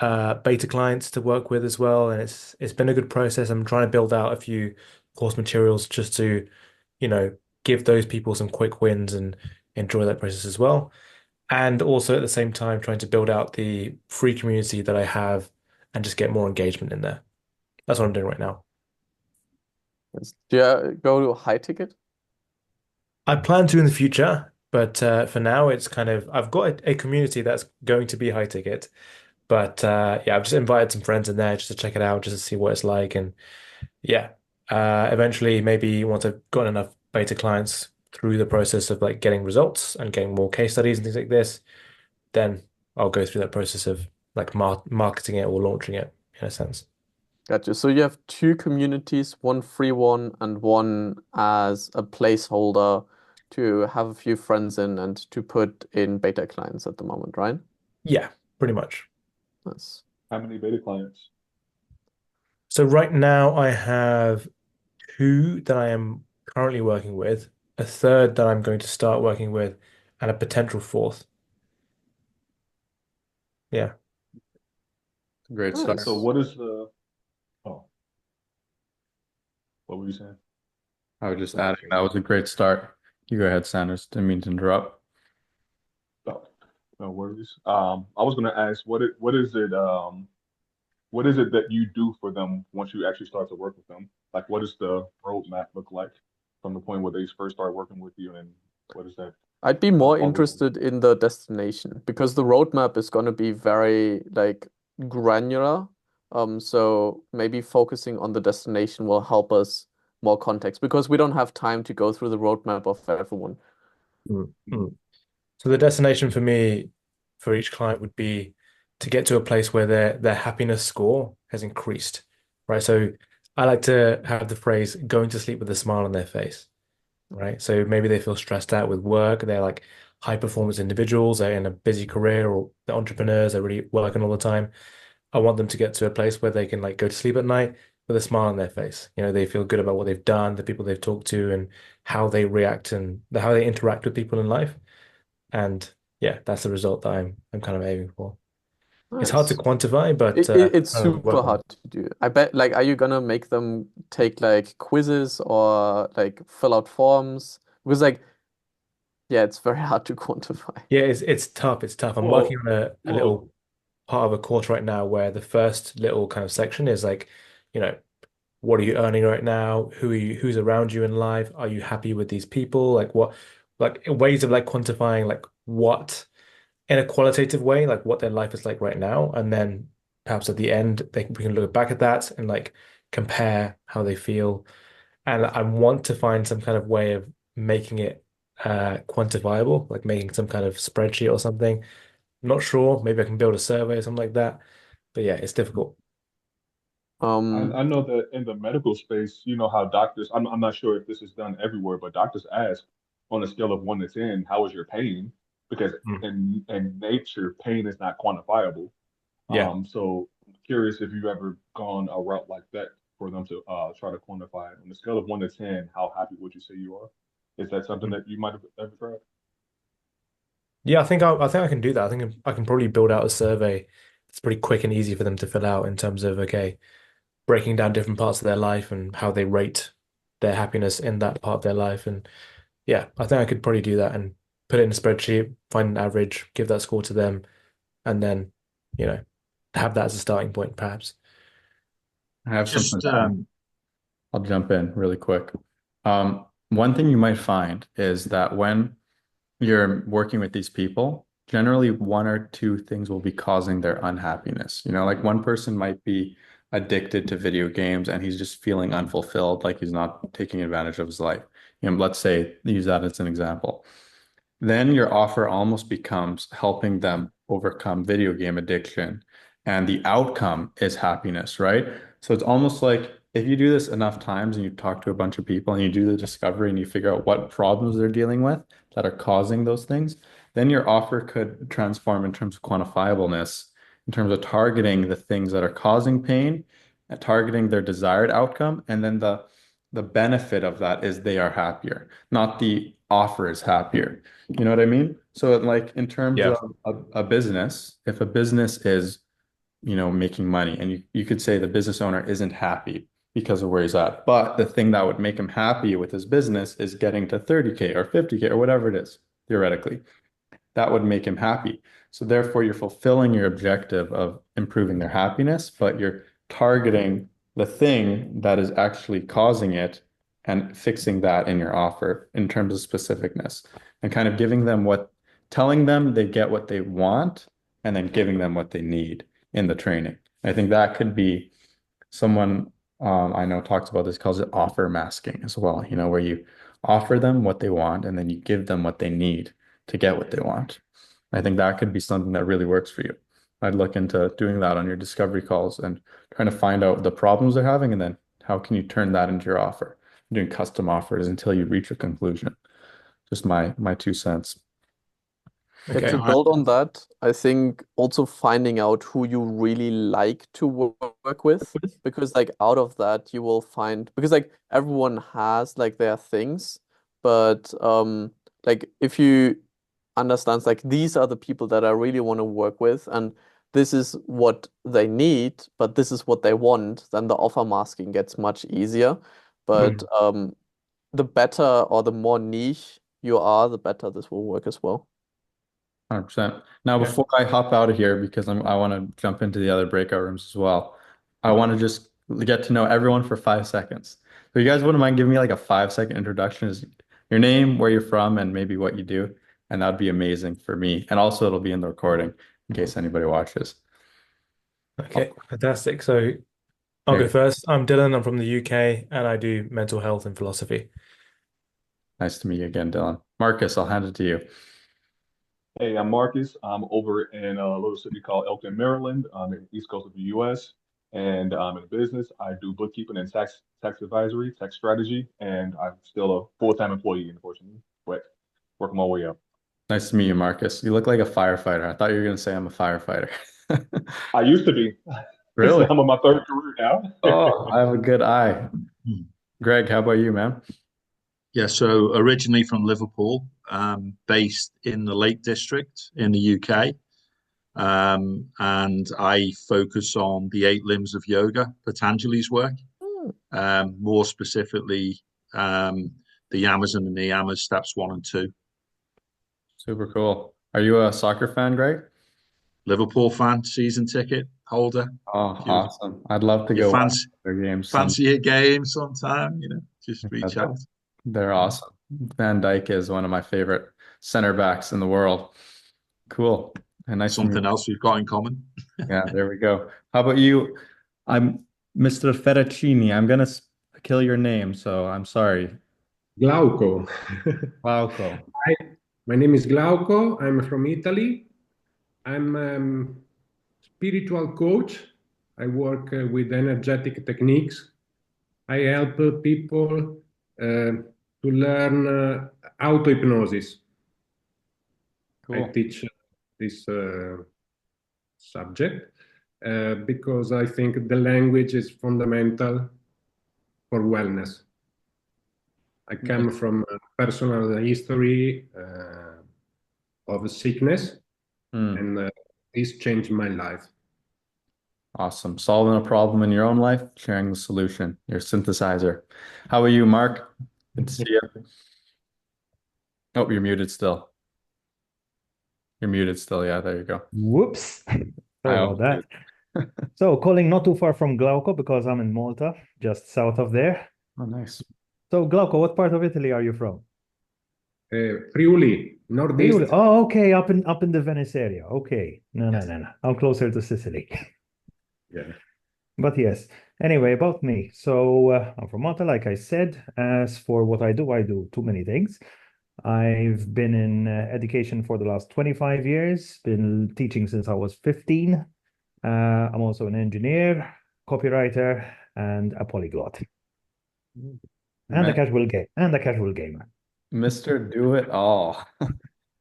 beta clients to work with as well. And it's been a good process. I'm trying to build out a few course materials just to, you know, give those people some quick wins and enjoy that process as well. And also at the same time, trying to build out the free community that I have and just get more engagement in there. That's what I'm doing right now. Do you go to high ticket? I plan to in the future, but for now, it's kind of I've got a community that's going to be high ticket. But yeah, I've just invited some friends in there just to check it out, just to see what it's like. And yeah, eventually, maybe once I've gotten enough beta clients through the process of like getting results and getting more case studies and things like this, then I'll go through that process of like marketing it or launching it in a sense. Gotcha. So you have two communities, one free one and one as a placeholder to have a few friends in and to put in beta clients at the moment, right? Yeah, pretty much. Nice. How many beta clients? So right now I have two that I am currently working with, a third that I'm going to start working with, and a potential fourth. Yeah. Great Nice. start. So what is the, oh, what were you saying? I was just adding that was a great start. You go ahead, Sanders. Didn't mean to interrupt. Oh, no worries. I was gonna ask what is it that you do for them once you actually start to work with them? Like what does the roadmap look like from the point where they first start working with you and what is that I'd be more all the way? interested in the destination because the roadmap is going to be very like granular. So maybe focusing on the destination will help us more context because we don't have time to go through the roadmap of everyone. Mm, mm. So the destination for me, for each client would be to get to a place where their happiness score has increased, right? So I like to have the phrase going to sleep with a smile on their face, right? So maybe they feel stressed out with work. They're like high performance individuals. They're in a busy career or they're entrepreneurs. They're really working all the time. I want them to get to a place where they can like go to sleep at night with a smile on their face. You know, they feel good about what they've done, the people they've talked to, and how they react and how they interact with people in life. And yeah, that's the result that I'm kind of aiming for. It's hard to Nice. quantify, but It's kind of super work on hard it. to do. I bet, like, are you gonna make them take like quizzes or like fill out forms? Because like, yeah, it's very hard to quantify. Yeah, it's tough. It's tough. I'm working Well, on a well, little part of a course right now where the first little kind of section is like, you know, what are you earning right now? Who's around you in life? Are you happy with these people? Like what, like ways of like quantifying like what in a qualitative way, like what their life is like right now. And then perhaps at the end, we can look back at that and like compare how they feel. And I want to find some kind of way of making it quantifiable, like making some kind of spreadsheet or something. Not sure. Maybe I can build a survey or something like that. But yeah, it's difficult. Um, I know that in the medical space, you know how doctors, I'm not sure if this is done everywhere, but doctors ask on a scale of 1 to 10, how is your pain? Because Mm. in nature, pain is not quantifiable. Yeah. So I'm curious if you've ever gone a route like that for them to try to quantify it. On a scale of 1 to 10, how happy would you say you are? Is that something Mm. that you might have ever tried? Yeah, I think I can do that. I think I can probably build out a survey that's pretty quick and easy for them to fill out in terms of, okay, breaking down different parts of their life and how they rate their happiness in that part of their life. And yeah, I think I could probably do that and put it in a spreadsheet, find an average, give that score to them, and then, you know, have that as a starting point, perhaps. I have something. Just I'll jump in really quick. One thing you might find is that when you're working with these people, generally one or two things will be causing their unhappiness. You know, like one person might be addicted to video games and he's just feeling unfulfilled, like he's not taking advantage of his life. You know, let's say use that as an example. Then your offer almost becomes helping them overcome video game addiction, and the outcome is happiness, right? So it's almost like if you do this enough times and you talk to a bunch of people and you do the discovery and you figure out what problems they're dealing with that are causing those things, then your offer could transform in terms of quantifiableness, in terms of targeting the things that are causing pain and targeting their desired outcome. And then the benefit of that is they are happier, not the offer is happier. You know what I mean? So like in terms Yeah. of a business, if a business is, making money and you could say the business owner isn't happy because of where he's at, but the thing that would make him happy with his business is getting to 30K or 50K or whatever it is, theoretically, that would make him happy. So therefore you're fulfilling your objective of improving their happiness, but you're targeting the thing that is actually causing it and fixing that in your offer in terms of specificness and kind of telling them they get what they want and then giving them what they need in the training. I think that could be someone I know talks about this, calls it offer masking as well, where you offer them what they want and then you give them what they need to get what they want. I think that could be something that really works for you. I'd look into doing that on your discovery calls and trying to find out the problems they're having and then how can you turn that into your offer. Doing custom offers until you reach a conclusion. Just my 2 cents. Yeah, Okay. to build on that, I think also finding out who you really like to work with, because like out of that you will find, because like everyone has like their things, but like if you understand like these are the people that I really want to work with and this is what they need, but this is what they want, then the offer masking gets much easier. But the better or the more niche you are, the better this will work as well. 100%. Now, Yeah. before I hop out of here, because I want to jump into the other breakout rooms as well, I want to just get to know everyone for 5 seconds. So you guys wouldn't mind giving me like a 5-second introduction? Is your name, where you're from, and maybe what you do, and that'd be amazing for me. And also, it'll be in the recording in case anybody watches. Okay, fantastic. So I'll go first. I'm Dylan. I'm from the UK and I do mental health and philosophy. Nice to meet you again, Dylan. Marcus, I'll hand it to you. Hey, I'm Marcus. I'm over in a little city called Elkton, Maryland. I'm in the East Coast of the U.S. And I'm in business. I do bookkeeping and tax advisory, tax strategy, and I'm still a full-time employee, unfortunately, but working my way up. Nice to meet you, Marcus. You look like a firefighter. I thought you were going to say I'm a firefighter. I used to be. Really? I'm on my third career now. Oh, I have a good eye. Greg, how about you, man? Yeah, so originally from Liverpool, based in the Lake District in the UK. And I focus on the 8 limbs of yoga, Patanjali's work. More specifically, the yamas and the niyamas, steps 1 and 2. Super cool. Are you a soccer fan, Greg? Liverpool fan, season ticket holder. Oh, awesome. I'd love to go watch their games. Fancy a game sometime, just reach out. They're awesome. Van Dijk is one of my favorite center backs in the world. Cool. And nice Something else we've got in common. Yeah, there we go. How about you? I'm Mr. Fettuccini. I'm gonna kill your name, so I'm sorry. Glauco. Glauco. Hi, my name is Glauco. I'm from Italy. I'm spiritual coach. I work with energetic techniques. I help people to learn auto-hypnosis. Cool. I teach this subject because I think the language is fundamental for wellness. I come from a personal history of sickness, and this changed my life. Awesome. Solving a problem in your own life, sharing the solution, your synthesizer. How are you, Mark? Good to see you. Oh, you're muted still. You're muted still. Yeah, there you go. Whoops. Sorry about that. So calling not too far from Glauco because I'm in Malta, just south of there. Oh, nice. So Glauco, what part of Italy are you from? Friuli, northeast. Friuli. Oh, okay, up in the Venice area. Okay. No. I'm closer to Sicily. Yeah. But yes. Anyway, about me. So I'm from Malta, like I said. As for what I do too many things. I've been in education for the last 25 years, been teaching since I was 15. I'm also an engineer, copywriter, and a polyglot. And a Man, casual gamer. Mr. Do It All.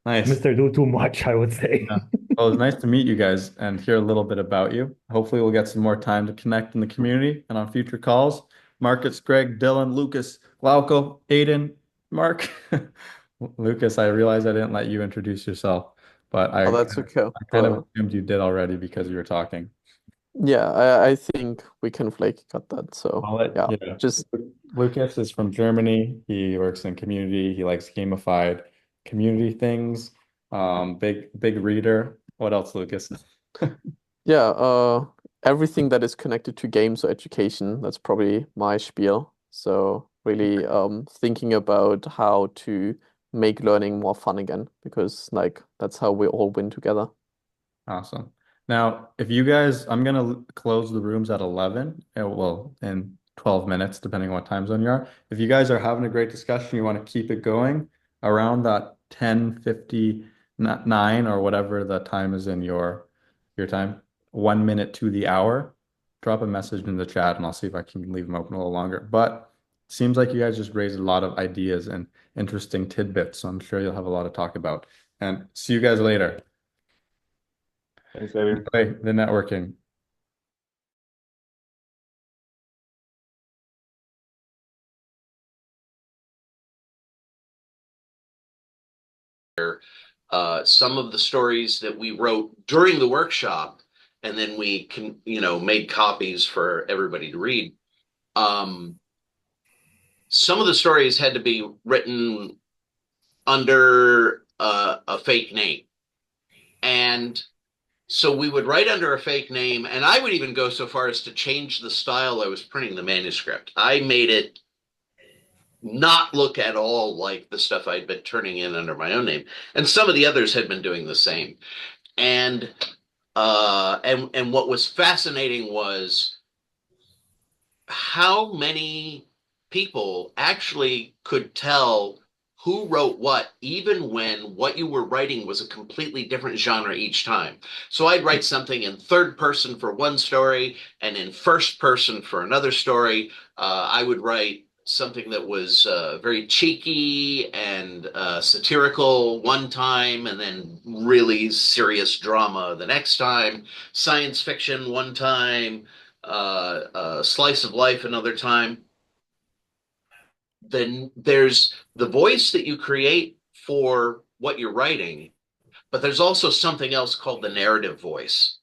Nice. Mr. Do Too Much, I would say. Yeah. Well, it's nice to meet you guys and hear a little bit about you. Hopefully, we'll get some more time to connect in the community and on future calls. Marcus, Greg, Dylan, Lucas, Glauco, Aiden, Mark. Lucas, I realized I didn't let you introduce yourself, but Oh, that's okay. I kind of assumed you did already because you were talking. Yeah, I think we can flake cut that. So Yeah. just Lucas is from Germany. He works in community. He likes gamified community things. Big reader. What else, Lucas? everything that is connected to games or education, that's probably my spiel. So really thinking about how to make learning more fun again, because like that's how we all win together. Awesome. Now, if you guys, I'm gonna close the rooms at 11, well, in 12 minutes, depending on what time zone you are. If you guys are having a great discussion, you want to keep it going around that 10:59 or whatever the time is in your time, 1 minute to the hour, drop a message in the chat and I'll see if I can leave them open a little longer. But seems like you guys just raised a lot of ideas and interesting tidbits, so I'm sure you'll have a lot to talk about. And see you guys later. Thanks, David. Enjoy the networking. Some of the stories that we wrote during the workshop, and then we can, made copies for everybody to read. Some of the stories had to be written under a fake name. And so we would write under a fake name, and I would even go so far as to change the style I was printing the manuscript. I made it not look at all like the stuff I'd been turning in under my own name. And some of the others had been doing the same. And what was fascinating was how many people actually could tell who wrote what, even when what you were writing was a completely different genre each time. So I'd write something in third person for one story and in first person for another story. I would write something that was very cheeky and satirical one time, and then really serious drama the next time, science fiction one time, slice of life another time. Then there's the voice that you create for what you're writing, but there's also something else called the narrative voice.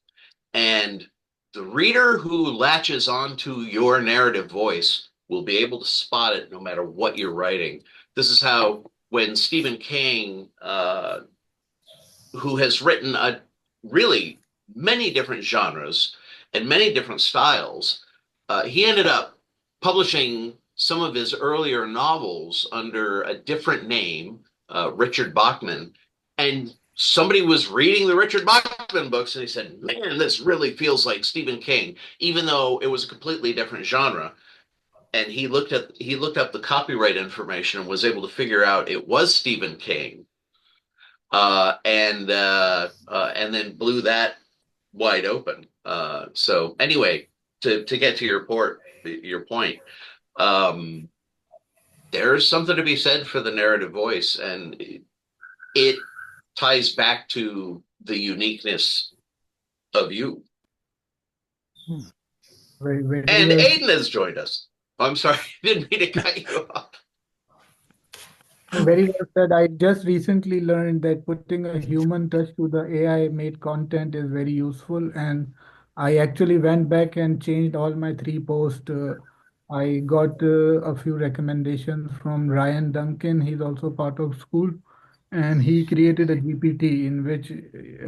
And the reader who latches onto your narrative voice will be able to spot it no matter what you're writing. This is how when Stephen King, who has written really many different genres and many different styles, he ended up publishing some of his earlier novels under a different name, Richard Bachman, and somebody was reading the Richard Bachman books and he said, man, this really feels like Stephen King, even though it was a completely different genre. And he looked up the copyright information and was able to figure out it was Stephen King, and then blew that wide open. So anyway, to get to your point, there's something to be said for the narrative voice, and it ties back to the uniqueness of you. Very And well. Aiden has joined us. I'm sorry, I didn't mean to cut you off. Very well said. I just recently learned that putting a human touch to the AI-made content is very useful, and I actually went back and changed all my 3 posts. I got a few recommendations from Ryan Duncan. He's also part of school, and he created a GPT in which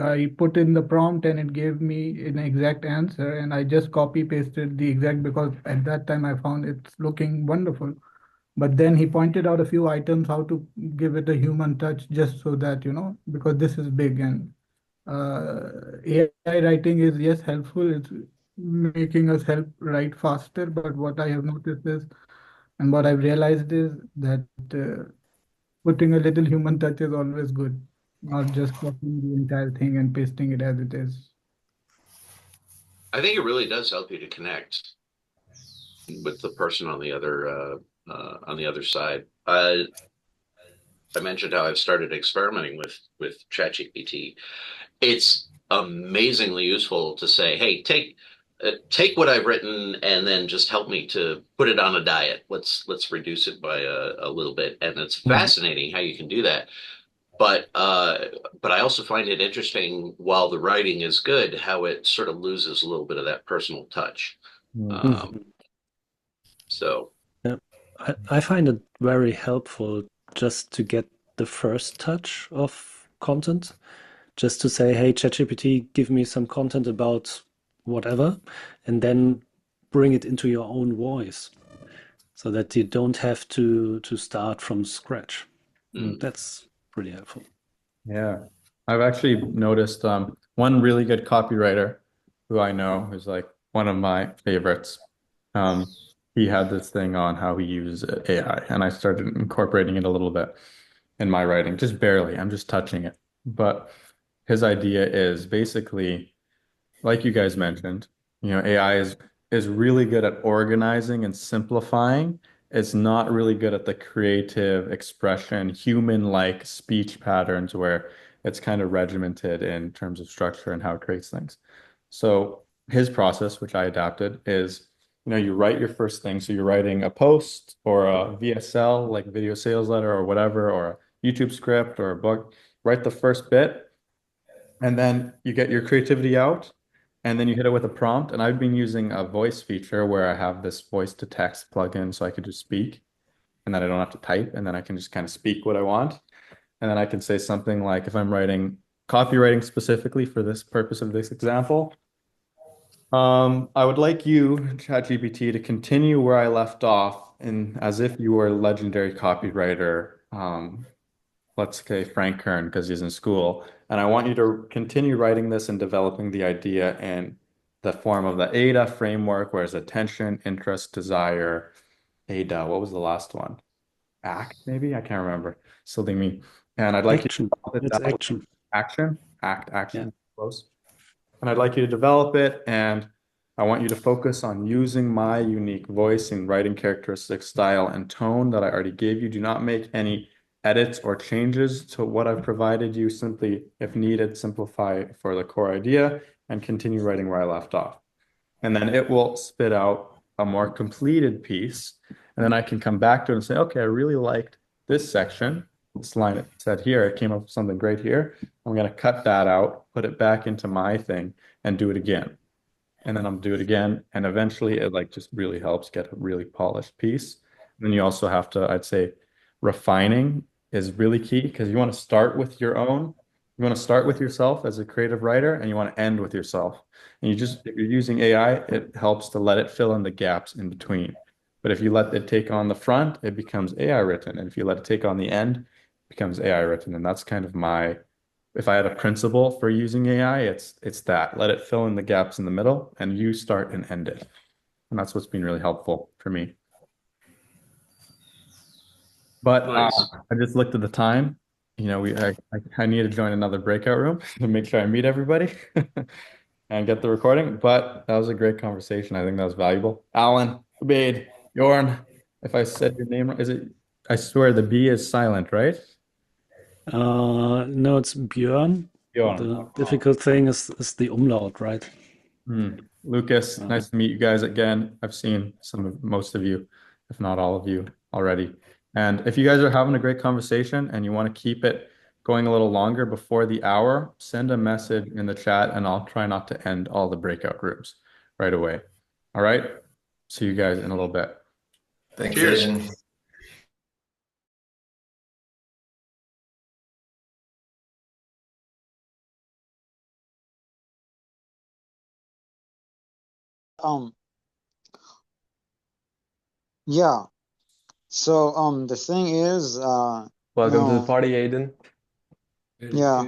I put in the prompt and it gave me an exact answer, and I just copy pasted the exact, because at that time I found it's looking wonderful. But then he pointed out a few items how to give it a human touch, just so that, because this is big, and AI writing is, yes, helpful. It's making us help write faster. But what I have noticed is, and what I've realized is that putting a little human touch is always good, not just copying the entire thing and pasting it as it is. I think it really does help you to connect. with the person on the other side. I mentioned how I've started experimenting with ChatGPT. It's amazingly useful to say, "Hey, take what I've written and then just help me to put it on a diet. Let's reduce it by a little bit." And it's fascinating how you can do that. But I also find it interesting while the writing is good, how it sort of loses a little bit of that personal touch. So Yeah, I find it very helpful just to get the first touch of content, just to say, hey, ChatGPT, give me some content about whatever, and then bring it into your own voice so that you don't have to start from scratch. That's pretty helpful. Yeah. I've actually noticed one really good copywriter who I know who's like one of my favorites. He had this thing on how he uses AI, and I started incorporating it a little bit in my writing, just barely. I'm just touching it. But his idea is basically, like you guys mentioned, AI is really good at organizing and simplifying. It's not really good at the creative expression, human-like speech patterns where it's kind of regimented in terms of structure and how it creates things. So his process, which I adapted, is you write your first thing. So you're writing a post or a VSL, like video sales letter or whatever, or a YouTube script or a book. Write the first bit, and then you get your creativity out, and then you hit it with a prompt. And I've been using a voice feature where I have this voice to text plugin so I could just speak, and then I don't have to type, and then I can just kind of speak what I want. And then I can say something like, if I'm writing copywriting specifically for this purpose of this example, I would like you, ChatGPT, to continue where I left off, and as if you were a legendary copywriter, let's say Frank Kern, because he's in school. And I want you to continue writing this and developing the idea in the form of the AIDA framework, where it's attention, interest, desire, AIDA. What was the last one? ACT, maybe? I can't remember. Something me. And I'd like Action. you to It's develop action. action, action, close. And I'd like you to develop it, and I want you to focus on using my unique voice and writing characteristics, style, and tone that I already gave you. Do not make any edits or changes to what I've provided you. Simply, if needed, simplify for the core idea and continue writing where I left off. And then it will spit out a more completed piece. And then I can come back to it and say, okay, I really liked this section. This line it said here, it came up with something great here. I'm going to cut that out, put it back into my thing, and do it again. And then I'll do it again. And eventually it just really helps get a really polished piece. And then you also have to, I'd say, refining is really key, because you want to start with your own. You want to start with yourself as a creative writer, and you want to end with yourself. And if you're using AI, it helps to let it fill in the gaps in between. But if you let it take on the front, it becomes AI written. And if you let it take on the end, it becomes AI written. And that's kind of if I had a principle for using AI, it's that. Let it fill in the gaps in the middle, and you start and end it. And that's what's been really helpful for me. But Nice. I just looked at the time. I need to join another breakout room to make sure I meet everybody and get the recording. But that was a great conversation. I think that was valuable. Alan, Ubaid, Jorn, if I said your name, I swear the B is silent, right? No, it's Björn. Björn. The difficult thing is the umlaut, right? Lucas, nice to meet you guys again. I've seen most of you, if not all of you, already. And if you guys are having a great conversation and you want to keep it going a little longer before the hour, send a message in the chat, and I'll try not to end all the breakout rooms right away. All right? See you guys in a little bit. Thanks, Cheers. Yeah. So the thing is, Welcome to the party, Aiden. yeah.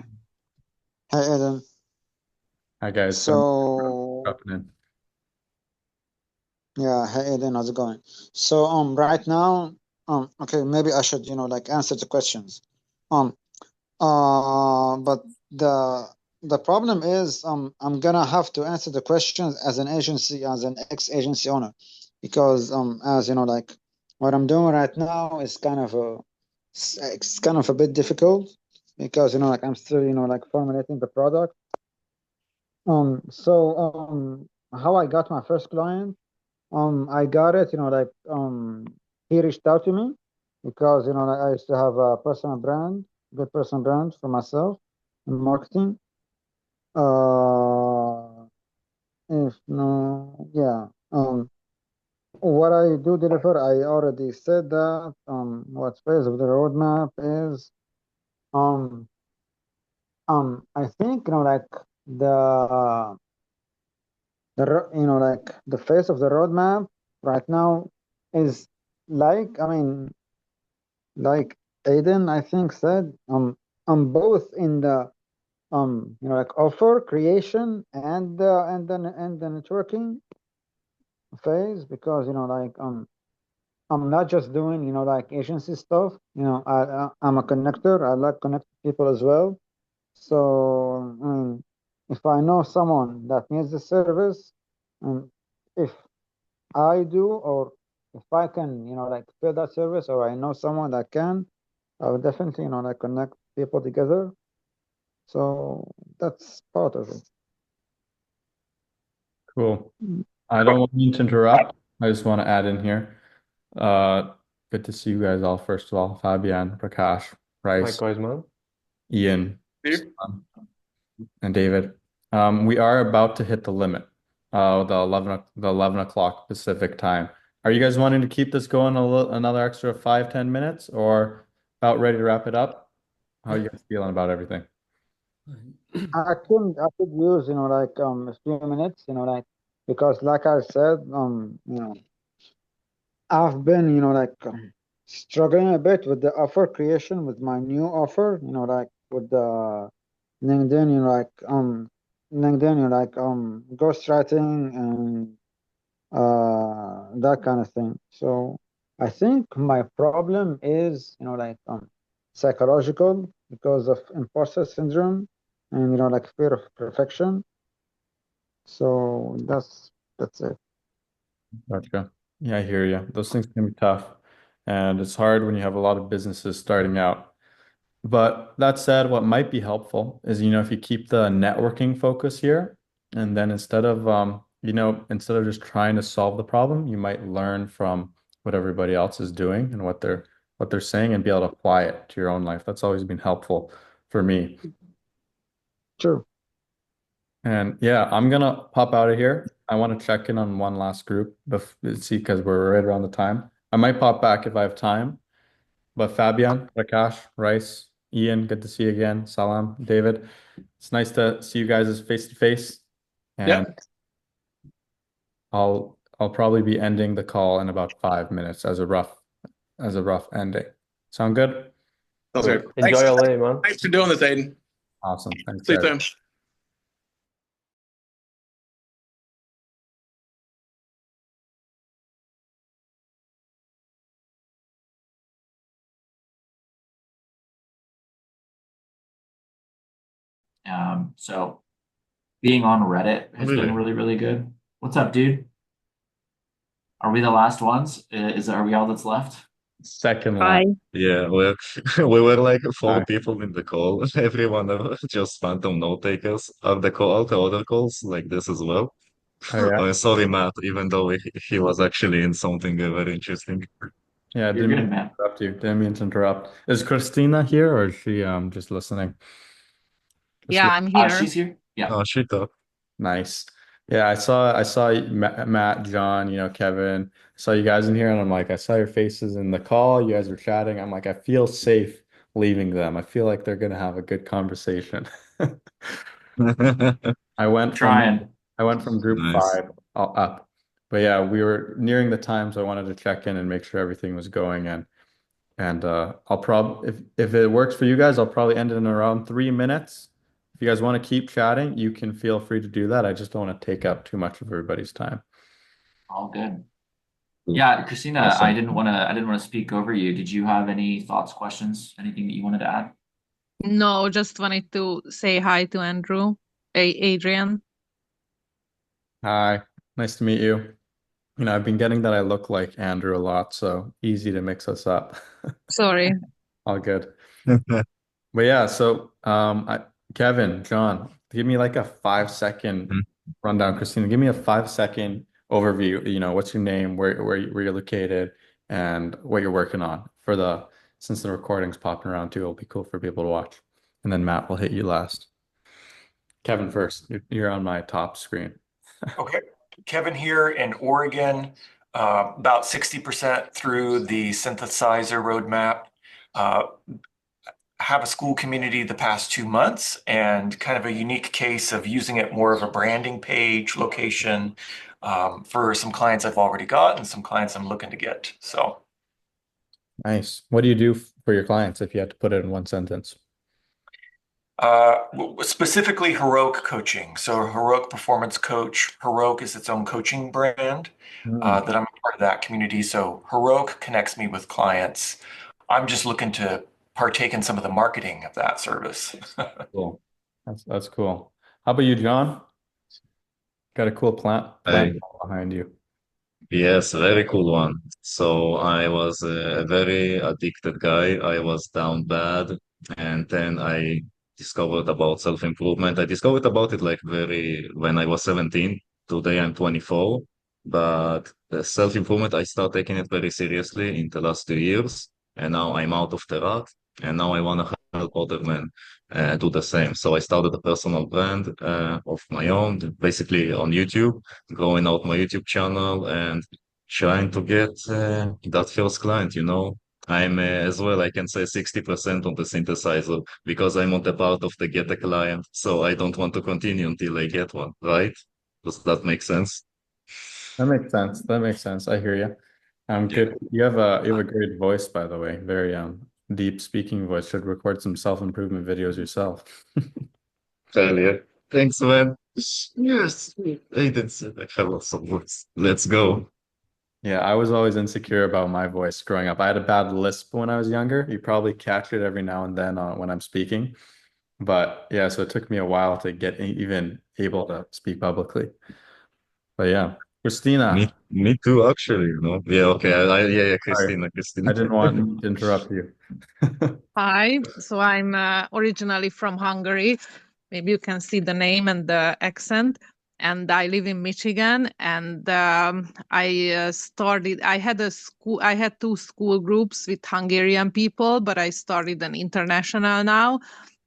Hey, Aiden. Hi, guys. So Dropping in. yeah, hey Aiden, how's it going? So right now, okay, maybe I should answer the questions. But the problem is I'm gonna have to answer the questions as an ex-agency owner. because as you know, like what I'm doing right now is kind of it's kind of a bit difficult because you know, like I'm still like formulating the product. So how I got my first client, I got it, like he reached out to me because like, I used to have a good personal brand for myself in marketing. If no, yeah. What I do deliver, I already said that. What phase of the roadmap is, um, I think like the like the face of the roadmap right now is like, I mean, like Aiden, I think said, I'm both in the like offer creation and the networking phase because like I'm not just doing like agency stuff. I'm a connector. I like connecting people as well. So I mean, if I know someone that needs the service, and if I do, or if I can, like fill that service, or I know someone that can, I would definitely, like connect people together. So that's part of it. Cool. I don't want you to interrupt. I just want to add in here. Good to see you guys all. First of all, Fabian, Prakash, Rice, Likewise, man. Ian, and David. We are about to hit the limit. The 11 o'clock Pacific time. Are you guys wanting to keep this going another extra 5-10 minutes, or about ready to wrap it up? How are you guys feeling about everything? I could use, like a few minutes, like because like I said, I've been, like struggling a bit with the offer creation with my new offer, like with the LinkedIn, ghostwriting and that kind of thing. So I think my problem is, like psychological because of imposter syndrome and like fear of perfection. So that's it. Gotcha. Yeah, I hear you. Those things can be tough, and it's hard when you have a lot of businesses starting out. But that said, what might be helpful is, if you keep the networking focus here, and then instead of just trying to solve the problem, you might learn from what everybody else is doing and what they're saying and be able to apply it to your own life. That's always been helpful for me. True. And yeah, I'm gonna pop out of here. I want to check in on one last group, see, because we're right around the time. I might pop back if I have time. But Fabian, Prakash, Rice, Ian, good to see you again. Salam, David. It's nice to see you guys face to face. And I'll probably be ending the call in about 5 minutes as a rough ending. Sound good? Sounds good. Enjoy LA, man. Thanks for doing this, Aiden. Awesome. Thanks, See you guys. soon. So being on Reddit has been really, really good. What's up, dude? Are we the last ones? Are we all that's left? Second last. Yeah, we were like 4 people in the call. Everyone just phantom note takers of the call to other calls like this as well. Oh, yeah. Sorry, Matt, even though he was actually in something very interesting. Yeah, You're good, man. interrupt you. Didn't mean to interrupt. Is Christina here, or is she just listening? Yeah, I'm here. She's here. Yeah. Oh, she thought. Nice. Yeah, I saw Matt, John, Kevin. I saw you guys in here, and I'm like, I saw your faces in the call. You guys were chatting. I'm like, I feel safe leaving them. I feel like they're gonna have a good conversation. I went from group Nice. 5 up. But yeah, we were nearing the time, so I wanted to check in and make sure everything was going. And I'll probably, if it works for you guys, I'll probably end it in around 3 minutes. If you guys want to keep chatting, you can feel free to do that. I just don't want to take up too much of everybody's time. All good. Yeah, Christina, Awesome. I didn't want to speak over you. Did you have any thoughts, questions, anything that you wanted to add? No, just wanted to say hi to Andrew. Hey, Adrian. Hi, nice to meet you. I've been getting that I look like Andrew a lot, so easy to mix us up. Sorry. All good. But yeah, so Kevin, John, give me like a 5 second rundown. Christina, give me a 5 second overview. What's your name, where you're located, and what you're working on since the recording's popping around too, it'll be cool for people to watch. And then Matt will hit you last. Kevin first. You're on my top screen. Okay. Kevin here in Oregon, about 60% through the synthesizer roadmap. Have a school community the past 2 months and kind of a unique case of using it more of a branding page location for some clients I've already got and some clients I'm looking to get. So Nice. What do you do for your clients if you had to put it in one sentence? Specifically Heroic coaching. So Heroic Performance Coach. Heroic is its own coaching brand that I'm a part of that community. So Heroic connects me with clients. I'm just looking to partake in some of the marketing of that service. Cool. That's cool. How about you, John? Got a cool plant behind you. Yes, very cool one. So I was a very addicted guy. I was down bad, and then I discovered about self-improvement. I discovered about it like when I was 17. Today I'm 24, but the self-improvement I start taking it very seriously in the last 2 years, and now I'm out of the rut, and now I want to help other men do the same. So I started a personal brand of my own, basically on YouTube, growing out my YouTube channel and trying to get that first client, I'm as well, I can say 60% on the synthesizer because I'm on the part of the get a client. So I don't want to continue until I get one, right? Does that make sense? That makes sense. That makes sense. I hear you. Good. You have a great voice, by the way. Very deep speaking voice. Should record some self-improvement videos yourself. Hell yeah. Thanks, man. Yes. Aiden said I have lots of words. Let's go. Yeah, I was always insecure about my voice growing up. I had a bad lisp when I was younger. You probably catch it every now and then when I'm speaking. But yeah, so it took me a while to get even able to speak publicly. But yeah, Christina. Me too, actually, Yeah, okay. Yeah, Christina. I didn't want to interrupt you. Hi, so I'm originally from Hungary. Maybe you can see the name and the accent. And I live in Michigan. And I had two school groups with Hungarian people, but I started an international now.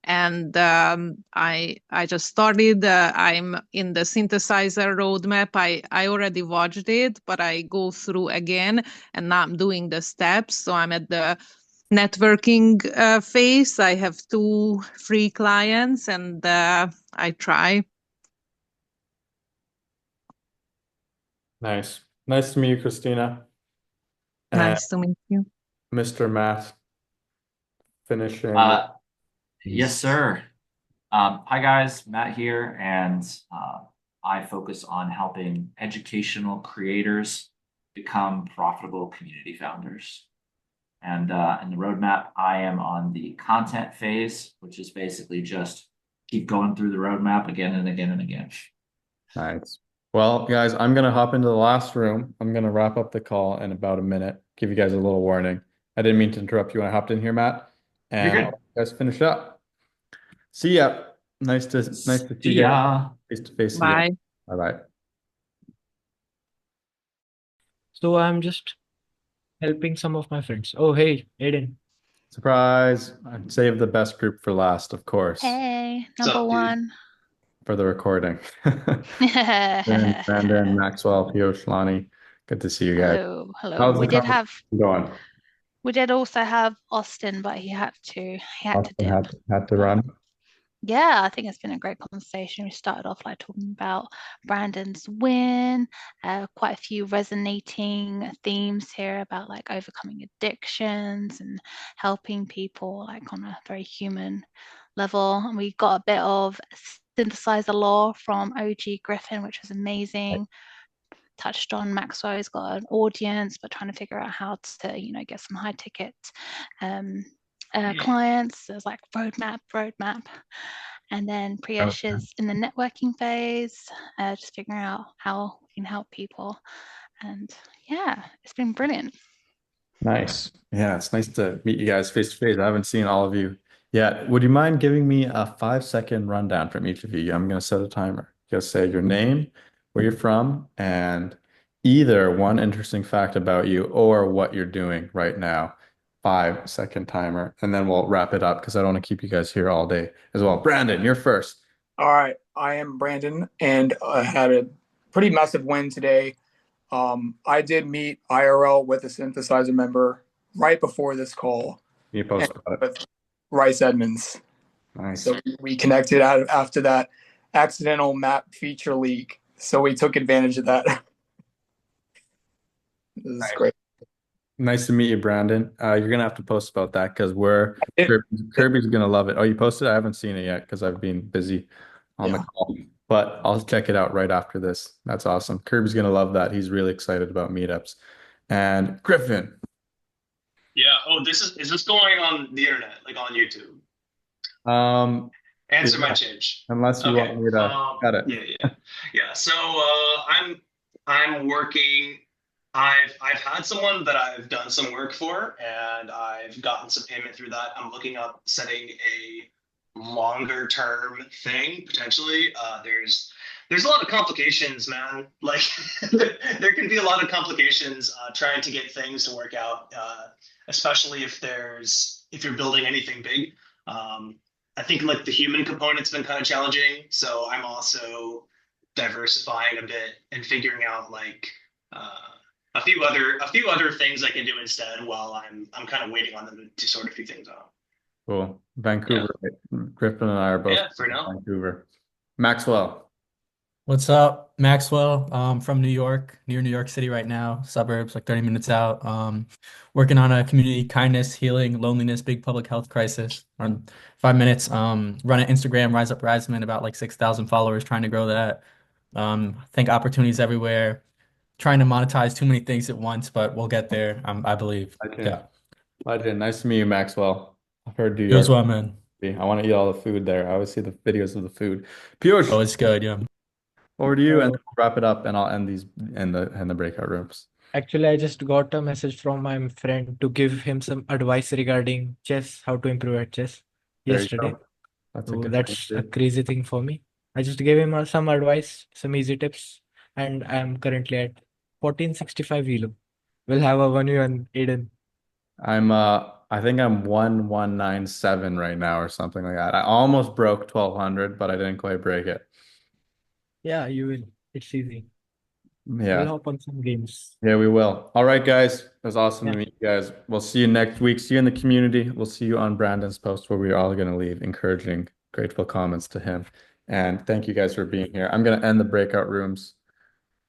And I just started. I'm in the synthesizer roadmap. I already watched it, but I go through again, and now I'm doing the steps. So I'm at the networking phase. I have 2 free clients, and I try. Nice. Nice to meet you, Christina. Nice to meet you. Mr. Matt, finishing. Yes, sir. Hi guys, Matt here, and I focus on helping educational creators become profitable community founders. And in the roadmap, I am on the content phase, which is basically just keep going through the roadmap again and again and again. Nice. Well, guys, I'm going to hop into the last room. I'm going to wrap up the call in about a minute, give you guys a little warning. I didn't mean to interrupt you when I hopped in here, Matt. And You're good. you guys finish up. See ya. Nice to see you guys face to face again. Bye-bye. So I'm just helping some of my friends. Oh, hey, Aiden. Surprise. I'd save the best group for last, of course, Hey, number one. for the recording. Brandon, Maxwell, Piyush, Lonnie. Good to see you guys. Hello, hello. How's the We did conversation going? we did also have Austin, but he had to dip. Had to run. Yeah, I think it's been a great conversation. We started off like talking about Brandon's win, quite a few resonating themes here about like overcoming addictions and helping people like on a very human level. And we got a bit of synthesizer lore from OG Griffin, which was amazing. Touched on Maxwell's got an audience, but trying to figure out how to, get some high ticket clients. There's like roadmap. And then Priyesh is in the networking phase, just figuring out how we can help people. And yeah, it's been brilliant. Nice. Yeah, it's nice to meet you guys face to face. I haven't seen all of you yet. Would you mind giving me a 5-second rundown from each of you? I'm going to set a timer. Just say your name, where you're from, and either one interesting fact about you or what you're doing right now. 5-second timer, and then we'll wrap it up because I don't want to keep you guys here all day as well. Brandon, you're first. All right, I am Brandon, and I had a pretty massive win today. I did meet IRL with a synthesizer member right before this call. You posted about it. With Rice Edmonds. Nice. So we connected after that accidental map feature leak. So we took advantage of that. This is great. Nice to meet you, Brandon. You're gonna have to post about that because Kirby's gonna love it. Oh, you posted? I haven't seen it yet because I've been busy on the call, but I'll check it out right after this. That's awesome. Kirby's gonna love that. He's really excited about meetups. And Griffin. Yeah. Oh, is this going on the internet, like on YouTube? Answer might change. Unless you want me to cut it. Yeah. So I'm working. I've had someone that I've done some work for, and I've gotten some payment through that. I'm looking up setting a longer term thing potentially. There's a lot of complications, man. Like there can be a lot of complications trying to get things to work out, especially if you're building anything big. I think like the human component's been kind of challenging, so I'm also diversifying a bit and figuring out like a few other things I can do instead while I'm kind of waiting on them to sort a few things out. Cool. Vancouver. Griffin and I are both for now. Vancouver. Maxwell. What's up, Maxwell? From New York, near New York City right now, suburbs, like 30 minutes out. Working on a community kindness, healing, loneliness, big public health crisis. On 5 minutes. Run an Instagram, Rise Up Riseman, about like 6,000 followers, trying to grow that. I think opportunities everywhere. Trying to monetize too many things at once, but we'll get there. I believe. Yeah. Nice to meet you, Maxwell. I've heard You as well, man. I want to eat all the food there. I always see the videos of the food. Piyush. Oh, it's good. Yeah. Over to you, and then we'll wrap it up, and I'll end these in the breakout rooms. Actually, I just got a message from my friend to give him some advice regarding chess, how to improve at chess There you yesterday. go. That's a So good that's thing a to do. crazy thing for me. I just gave him some advice, some easy tips, and I'm currently at 1465 Elo. We'll have a 1v1 Aiden. I think I'm 1197 right now or something like that. I almost broke 1200, but I didn't quite break it. Yeah, you will. It's easy. Yeah. We'll hop on some games. Yeah, we will. All right, guys. It was awesome to Yeah. meet you guys. We'll see you next week. See you in the community. We'll see you on Brandon's post where we're all going to leave encouraging, grateful comments to him. And thank you guys for being here. I'm going to end the breakout rooms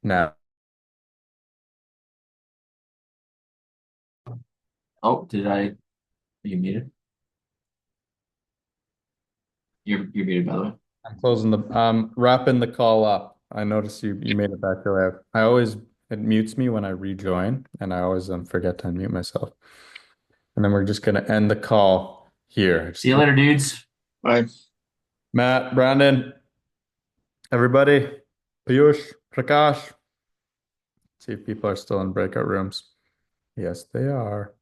now. Oh, are you muted? You're muted, by the way. I'm closing wrapping the call up. I noticed you made it back alive. It mutes me when I rejoin, and I always forget to unmute myself. And then we're just gonna end the call here. See you later, dudes. Bye. Matt, Brandon, everybody, Piyush, Prakash. See if people are still in breakout rooms. Yes, they are.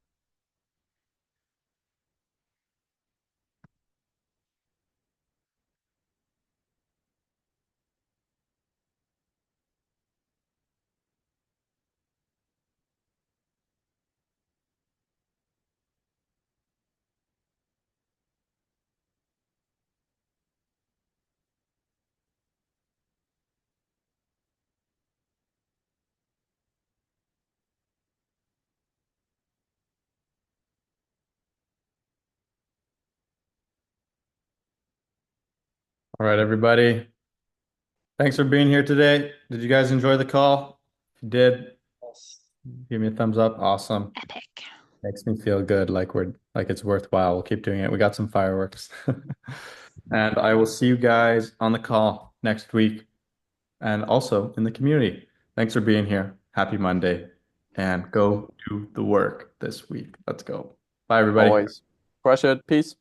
All right, everybody. Thanks for being here today. Did you guys enjoy the call? If you did, give me a thumbs up. Awesome. Epic. Makes me feel good, like it's worthwhile. We'll keep doing it. We got some fireworks. And I will see you guys on the call next week and also in the community. Thanks for being here. Happy Monday. And go do the work this week. Let's go. Bye, everybody. Always. Crush it. Peace.